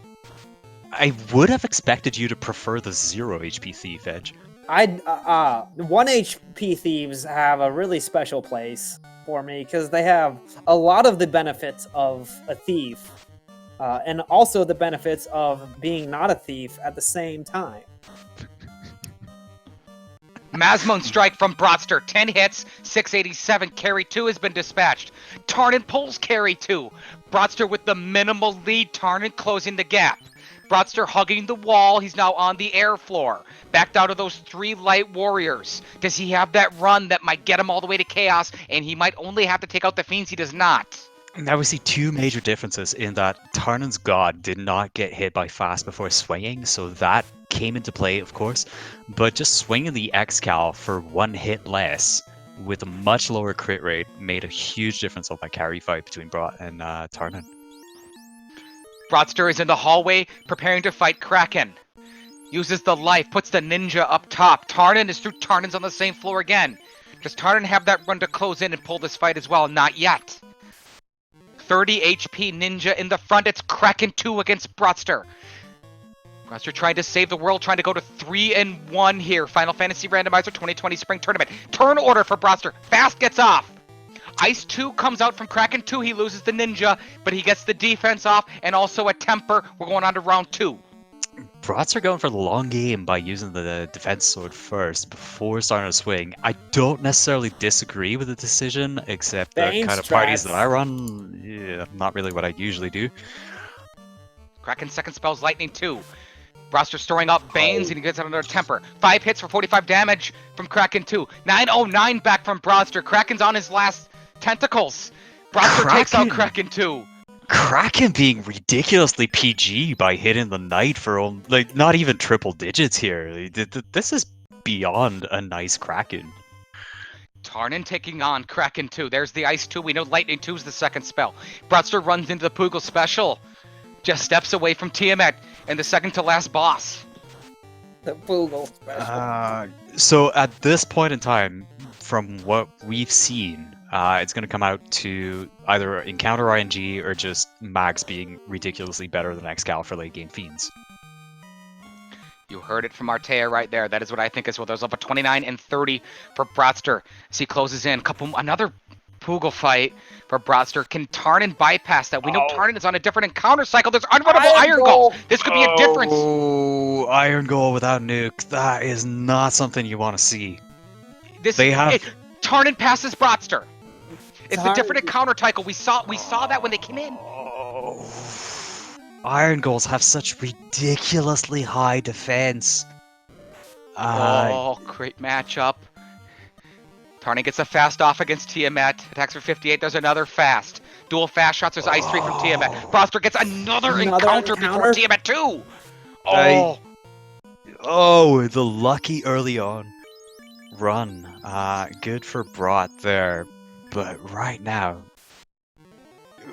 I would have expected you to prefer the 0 HP thief, Edge. 1 HP thieves have a really special place for me because they have a lot of the benefits of a thief, and also the benefits of being not a thief at the same time. Masmone strike from Brottster. 10 hits, 687. Carry 2 has been dispatched. Tarnin pulls carry 2. Brottster with the minimal lead. Tarnin closing the gap. Brottster hugging the wall. He's now on the air floor. Backed out of those 3 light warriors. Does he have that run that might get him all the way to chaos, and he might only have to take out the fiends? He does not. Now we see 2 major differences in that Tarnin's God did not get hit by fast before swinging, so that came into play, of course. But just swinging the X-Cal for 1 hit less with a much lower crit rate made a huge difference on that carry fight between Brott and Tarnin. Brottster is in the hallway preparing to fight Kraken. Uses the life, puts the ninja up top. Tarnin is through. Tarnin's on the same floor again. Does Tarnin have that run to close in and pull this fight as well? Not yet. 30 HP ninja in the front. It's Kraken 2 against Brottster. Brottster trying to save the world, trying to go to 3-1 here. Final Fantasy Randomizer 2020 Spring Tournament. Turn order for Brottster. Fast gets off. Ice 2 comes out from Kraken 2. He loses the ninja, but he gets the defense off and also a temper. We're going on to round 2. Brotts are going for the long game by using the defense sword first before starting to swing. I don't necessarily disagree with the decision, except the kind of parties that I run, yeah, not really what I usually do. Kraken's second spell's Lightning 2. Brottster storing up Banes, and he gets another temper. 5 hits for 45 damage from Kraken 2. 909 back from Brottster. Kraken's on his last tentacles. Brottster takes out Kraken 2. Kraken being ridiculously PG by hitting the knight for like not even triple digits here. This is beyond a nice Kraken. Tarnin taking on Kraken 2. There's the Ice 2. We know Lightning 2 is the second spell. Brottster runs into the Poogle special. Just steps away from Tiamat and the second to last boss. The Poogle special. So at this point in time, from what we've seen, it's going to come out to either encounter RNG or just Max being ridiculously better than Excal for late game fiends. You heard it from Artea right there. That is what I think as well. There's up a 29 and 30 for Brottster as he closes in. Another Poogle fight for Brottster. Can Tarnin bypass that? We know Tarnin is on a different encounter cycle. There's unrunnable Iron Goal. This could be a difference. Oh, Iron Goal without nuke. That is not something you want to see. Tarnin passes Brottster. It's a different encounter cycle. We saw that when they came in. Oh. Iron Goals have such ridiculously high defense. Great matchup. Tarnin gets a fast off against Tiamat. Attacks for 58. There's another fast. Dual fast shots. There's Ice 3 from Tiamat. Brottster gets another encounter before Tiamat 2. The lucky early on run. Good for Brott there. But right now,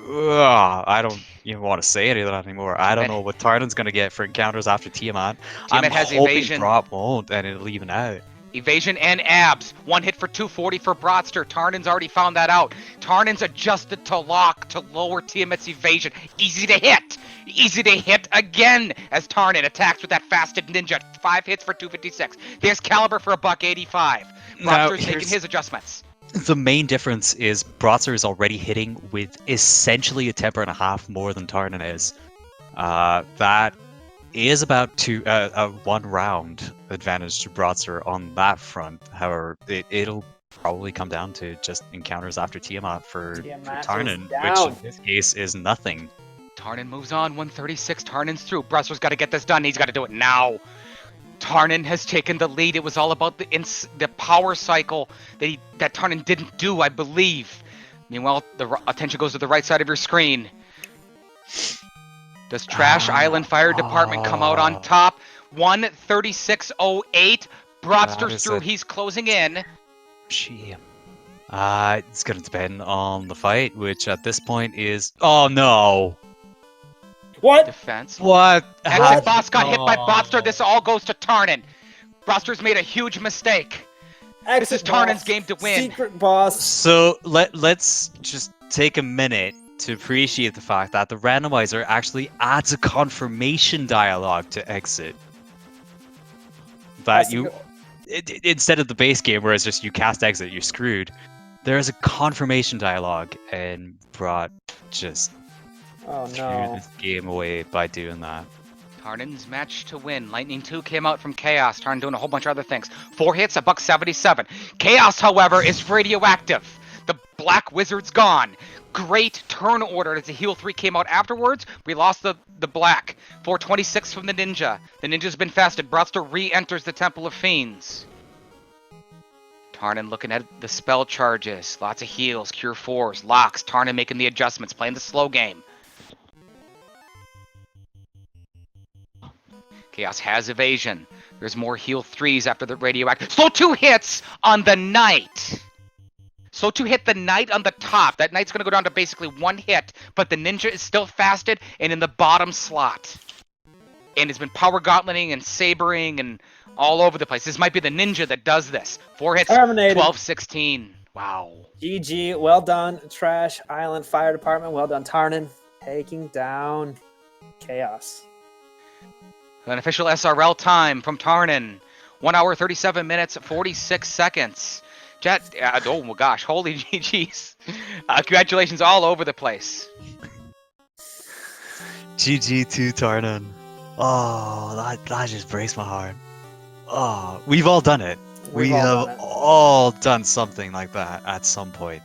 I don't even want to say any of that anymore. I don't know what Tarnin's going to get for encounters after Tiamat. Tiamat has hoping evasion. Brott won't, and it'll even out. Evasion and abs. 1 hit for 240 for Brottster. Tarnin's already found that out. Tarnin's adjusted to lock to lower Tiamat's evasion. Easy to hit. Easy to hit again as Tarnin attacks with that fasted ninja. 5 hits for 256. There's Caliber for $185. Brottster's making his adjustments. The main difference is Brottster is already hitting with essentially a temper and a half more than Tarnin is. That is about a 1 round advantage to Brottster on that front. However, it'll probably come down to just encounters after Tiamat for Tarnin, which in this case is nothing. Tarnin moves on, 136. Tarnin's through. Brottster's got to get this done. He's got to do it now. Tarnin has taken the lead. It was all about the power cycle that Tarnin didn't do, I believe. Meanwhile, the attention goes to the right side of your screen. Does Trash Island Fire Department come out on top? 1:36:08. Broadster's through. He's closing in. Gee. It's gonna depend on the fight, which at this point is. Oh no! What? Defense. What? Exit boss got hit by Broadster. This all goes to Tarnin. Broadster's made a huge mistake. This is Tarnin's game to win. Secret boss. So let's just take a minute to appreciate the fact that the randomizer actually adds a confirmation dialogue to exit. That instead of the base game where it's just you cast exit, you're screwed. There is a confirmation dialogue, and Brott just threw this game away by doing that. Tarnin's match to win. Lightning 2 came out from Chaos. Tarnin doing a whole bunch of other things. 4 hits, $177. Chaos, however, is radioactive. The Black Wizard's gone. Great turn order as the heal 3 came out afterwards. We lost the Black. 426 from the Ninja. The Ninja's been fasted. Broadster re-enters the Temple of Fiends. Tarnin looking at the spell charges. Lots of heals, cure 4s, locks. Tarnin making the adjustments, playing the slow game. Chaos has evasion. There's more heal 3s after the radioactive. So 2 hits on the Knight. So 2 hit the Knight on the top. That Knight's going to go down to basically 1 hit, but the Ninja is still fasted and in the bottom slot. And has been power gauntleting and sabering and all over the place. This might be the Ninja that does this. 4 hits, Terminated. 12-16. Wow. GG, well done, Trash Island Fire Department. Well done, Tarnin. Taking down Chaos. An official SRL time from Tarnin. 1 hour, 37 minutes, 46 seconds. Jet, oh my gosh, holy GG's. Congratulations all over the place. GG to Tarnin. Oh, that just breaks my heart. Oh, we've all done it. We have all done something like that at some point.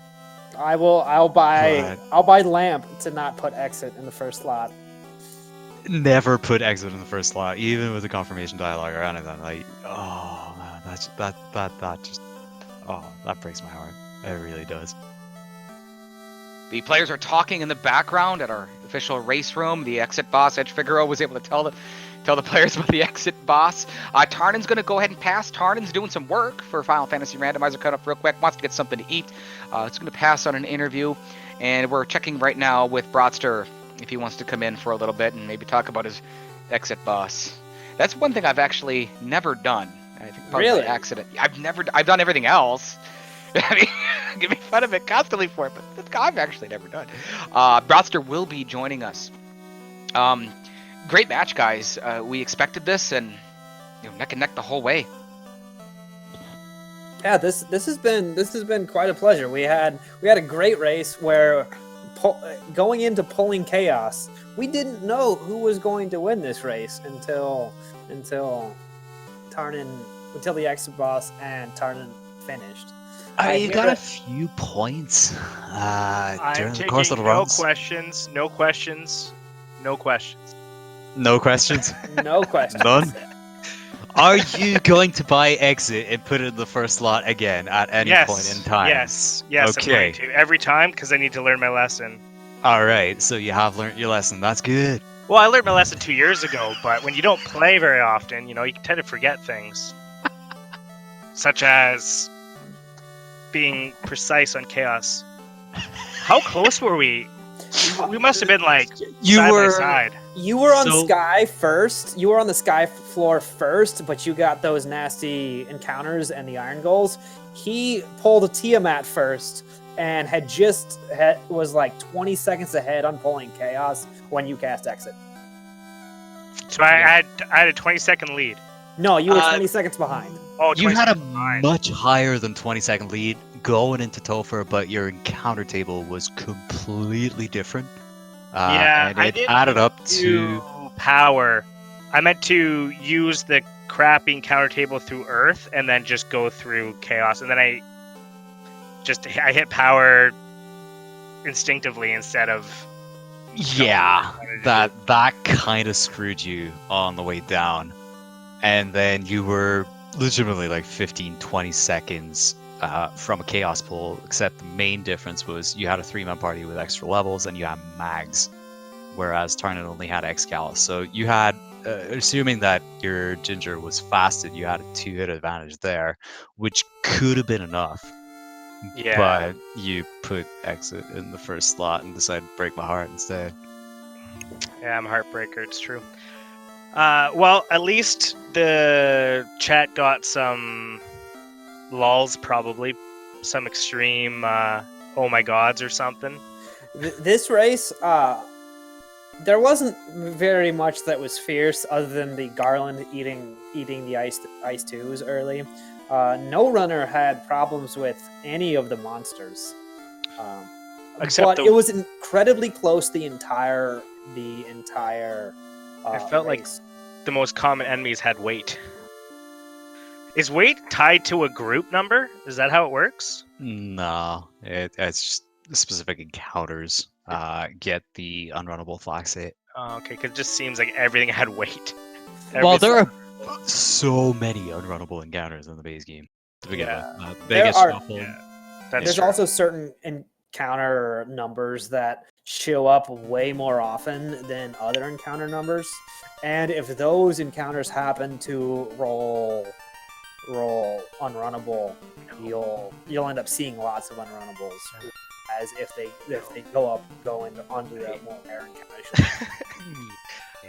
I'll buy Lamp to not put exit in the first slot. Never put exit in the first slot, even with the confirmation dialogue or anything. Like, oh man, that breaks my heart. It really does. The players are talking in the background at our official race room. The exit boss, Edge Figaro, was able to tell the players about the exit boss. Tarnin's going to go ahead and pass. Tarnin's doing some work for Final Fantasy Randomizer. Cut up real quick. Wants to get something to eat. It's going to pass on an interview. And we're checking right now with Broadster if he wants to come in for a little bit and maybe talk about his exit boss. That's one thing I've actually never done. I think probably by accident. I've done everything else. I mean, give me fun of it constantly for it, but I've actually never done. Broadster will be joining us. Great match, guys. We expected this, and neck and neck the whole way. Yeah, this has been quite a pleasure. We had a great race where going into pulling Chaos, we didn't know who was going to win this race until the exit boss and Tarnin finished. You got a few points during the course of the runs. No questions. No questions. No questions? No questions. None? Are you going to buy exit and put it in the first slot again at any point in time? Yes, okay. I'm going to. Every time, because I need to learn my lesson. Alright, so you have learned your lesson. That's good. Well, I learned my lesson 2 years ago, but when you don't play very often, you tend to forget things. Such as being precise on Chaos. How close were we? We must have been like side by side. You were on Sky first. You were on the Sky floor first, but you got those nasty encounters and the iron goals. He pulled a Tiamat first and was like 20 seconds ahead on pulling Chaos when you cast exit. So I had a 20-second lead. No, you were 20 seconds behind. Oh, you had a much higher than 20-second lead going into Topher, but your encounter table was completely different. And it added up to power. I meant to use the crappy encounter table through Earth and then just go through Chaos, and then I hit power instinctively instead of. Yeah, that kind of screwed you on the way down, and then you were legitimately like 15-20 seconds from a Chaos pull, except the main difference was you had a 3-man party with extra levels and you had mags. whereas Tarnin only had Excalibur. So you had, assuming that your Ginger was fasted, you had a 2-hit advantage there, which could have been enough. Yeah. But you put Exit in the first slot and decided to break my heart instead. Yeah, I'm a heartbreaker. It's true. Well, at least the chat got some lulls, probably some extreme oh my gods or something. This race, there wasn't very much that was fierce other than the Garland eating the ice 2s early. No runner had problems with any of the monsters. Except but it was incredibly close the entire I felt like race. the most common enemies had weight. Is weight tied to a group number? Is that how it works? No, it's just specific encounters. Get the unrunnable flaxate. Oh, okay, because it just seems like everything had weight. Well, there are so many unrunnable encounters in the base game to begin Yeah. with. They get shuffled. That's There's true. also certain encounter numbers that show up way more often than other encounter numbers, and if those encounters happen to roll unrunnable, you'll end up seeing lots of unrunnables, as if they go onto the more rare encounters.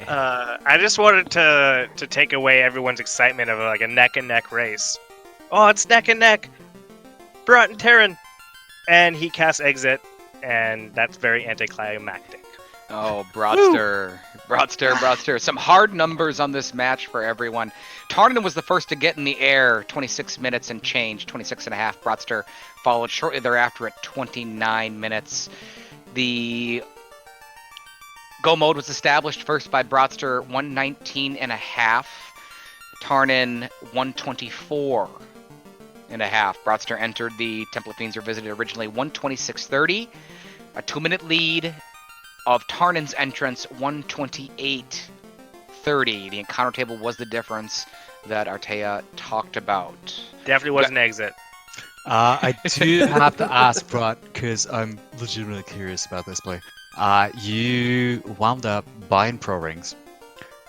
I just wanted to take away everyone's excitement of like a neck and neck race. Oh, it's neck and neck. Brott and Tarnin, and he casts Exit, and that's very anticlimactic. Oh, Broadster. Some hard numbers on this match for everyone. Tarnin was the first to get in the air, 26 minutes and change, 26 and a half. Broadster followed shortly thereafter at 29 minutes. The go mode was established first by Broadster, 119 and a half. Tarnin, 124 and a half. Broadster entered the Temple of Fiends Revisited originally 126.30. A 2-minute lead of Tarnin's entrance, 128.30. The encounter table was the difference that Artea talked about. Definitely was an Exit. I do have to ask, Brott, because I'm legitimately curious about this play. You wound up buying pro rings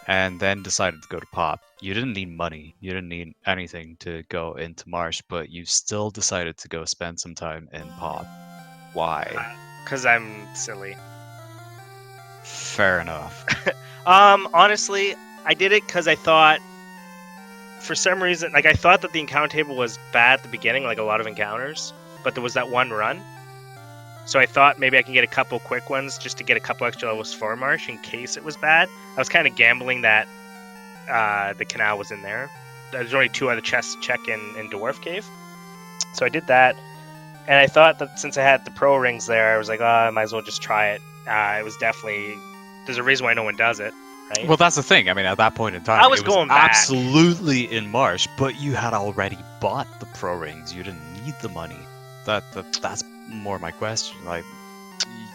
and then decided to go to pop. You didn't need money. You didn't need anything to go into Marsh, but you still decided to go spend some time in pop. Why? Because I'm silly. Fair enough. Honestly, I did it because I thought, for some reason, like I thought that the encounter table was bad at the beginning, like a lot of encounters, but there was that one run. So I thought maybe I can get a couple quick ones just to get a couple extra levels for Marsh in case it was bad. I was kind of gambling that the canal was in there. There's only 2 other chests to check in Dwarf Cave. So I did that. And I thought that since I had the pro rings there, I was like, I might as well just try it. It was definitely... There's a reason why no one does it, right? Well, that's the thing. I mean, at that point in time, I was going back. Absolutely in Marsh, but you had already bought the pro rings. You didn't need the money. That's more my question. Like,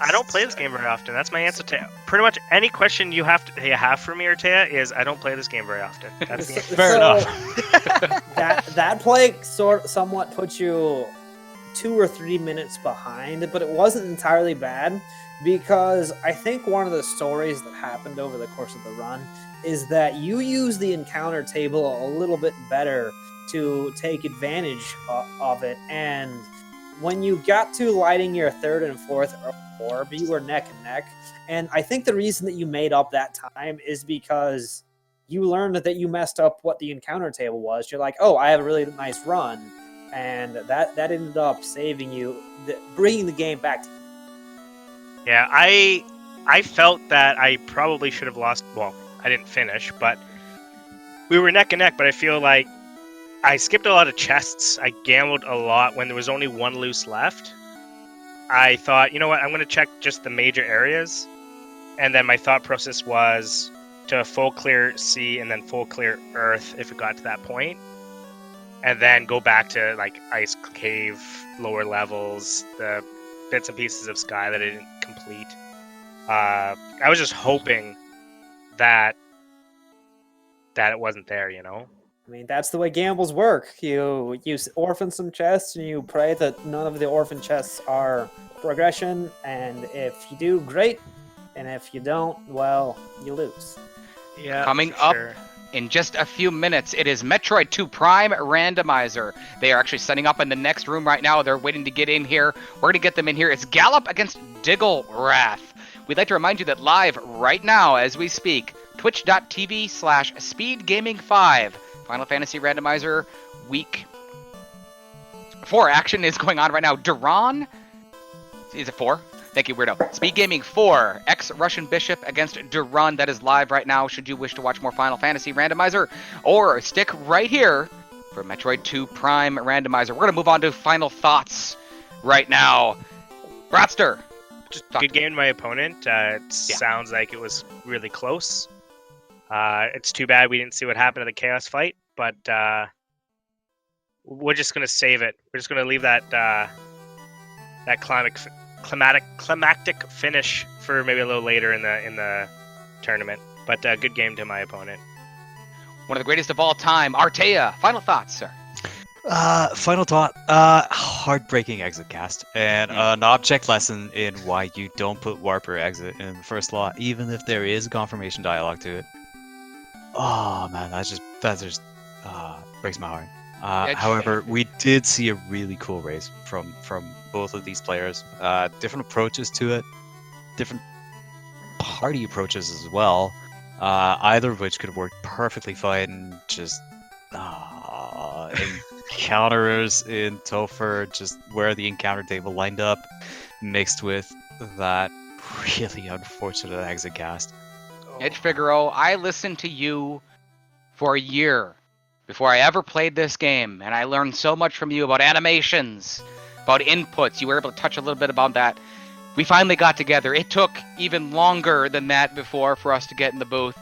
I don't play this game very often. That's my answer to pretty much any question you have for me, Artea, is I don't play this game very often. That's the answer. Fair enough. that play somewhat puts you 2 or 3 minutes behind, but it wasn't entirely bad, because I think one of the stories that happened over the course of the run is that you use the encounter table a little bit better to take advantage of it, and when you got to lighting your 3rd and 4th orb, you were neck and neck, and I think the reason that you made up that time is because you learned that you messed up what the encounter table was. You're like, oh, I have a really nice run, and that ended up saving you, bringing the game back to you. Yeah, I felt that I probably should have lost. Well, I didn't finish, but we were neck and neck. But I feel like I skipped a lot of chests. I gambled a lot when there was only 1 loose left. I thought, you know what, I'm going to check just the major areas. And then my thought process was to full clear sea and then full clear earth if it got to that point. And then go back to like ice cave, lower levels, the bits and pieces of sky that I didn't complete. I was just hoping that it wasn't there, you know? I mean, that's the way gambles work. You orphan some chests, and you pray that none of the orphan chests are progression, and if you do, great. And if you don't, well, you lose. Yeah. Coming for up sure. in just a few minutes, it is Metroid 2 Prime Randomizer. They are actually setting up in the next room right now. They're waiting to get in here. We're going to get them in here. It's Gallop against Diggle Wrath. We'd like to remind you that live right now as we speak, twitch.tv/speedgaming5, Final Fantasy Randomizer Week 4 action is going on right now. Duran? Is it 4? Thank you, Weirdo. Speed Gaming 4, ex-Russian Bishop against Duran. That is live right now, should you wish to watch more Final Fantasy Randomizer. Or stick right here for Metroid 2 Prime Randomizer. We're going to move on to final thoughts right now. Bratster. Just good game to my opponent. It sounds like it was really close. It's too bad we didn't see what happened in the Chaos fight, but we're just gonna save it. We're just gonna leave that that climactic finish for maybe a little later in the tournament. But good game to my opponent. One of the greatest of all time, Artea. Final thoughts, sir. Final thought, heartbreaking exit cast, and an object lesson in why you don't put warp or exit in the first slot, even if there is confirmation dialogue to it. Oh man, that just breaks my heart. However, we did see a really cool race from both of these players. Different approaches to it, different party approaches as well. Either of which could have worked perfectly fine. Just encounters in Topher, just where the encounter table lined up, mixed with that really unfortunate exit cast. Edge Figaro, I listened to you for a year before I ever played this game, and I learned so much from you about animations, about inputs. You were able to touch a little bit about that. We finally got together. It took even longer than that before for us to get in the booth.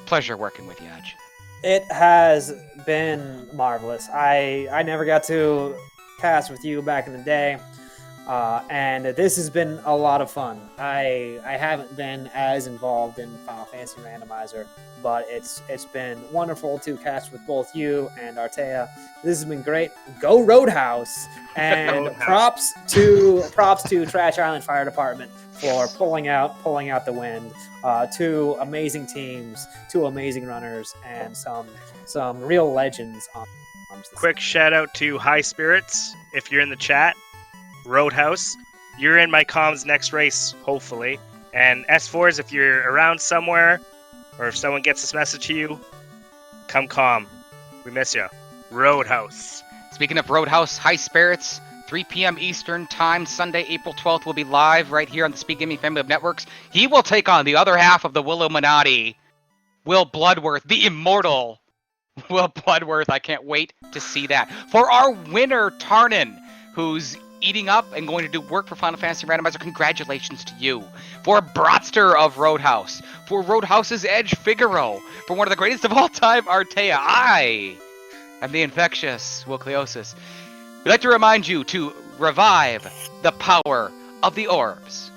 Pleasure working with you, Edge. It has been marvelous. I never got to cast with you back in the day, and this has been a lot of fun. I haven't been as involved in Final Fantasy Randomizer, but it's been wonderful to cast with both you and Artea. This has been great. Go Roadhouse, and props to Trash Island Fire Department for pulling out the wind. Two amazing teams, two amazing runners, and some real legends on this. Quick shout out to High Spirits if you're in the chat. Roadhouse, you're in my comms next race, hopefully. And S4s, if you're around somewhere, or if someone gets this message to you, come calm. We miss you. Roadhouse. Speaking of Roadhouse, High Spirits, 3 p.m. Eastern Time, Sunday, April 12th, will be live right here on the Speed Gaming family of networks. He will take on the other half of the Willuminati, Will Bloodworth, the immortal Will Bloodworth. I can't wait to see that. For our winner, Tarnin, who's eating up and going to do work for Final Fantasy Randomizer, congratulations to you. For Brottster of Roadhouse, for Roadhouse's Edge Figaro, for one of the greatest of all time, Artea, I am the infectious Wilcleosis. We'd like to remind you to revive the power of the orbs.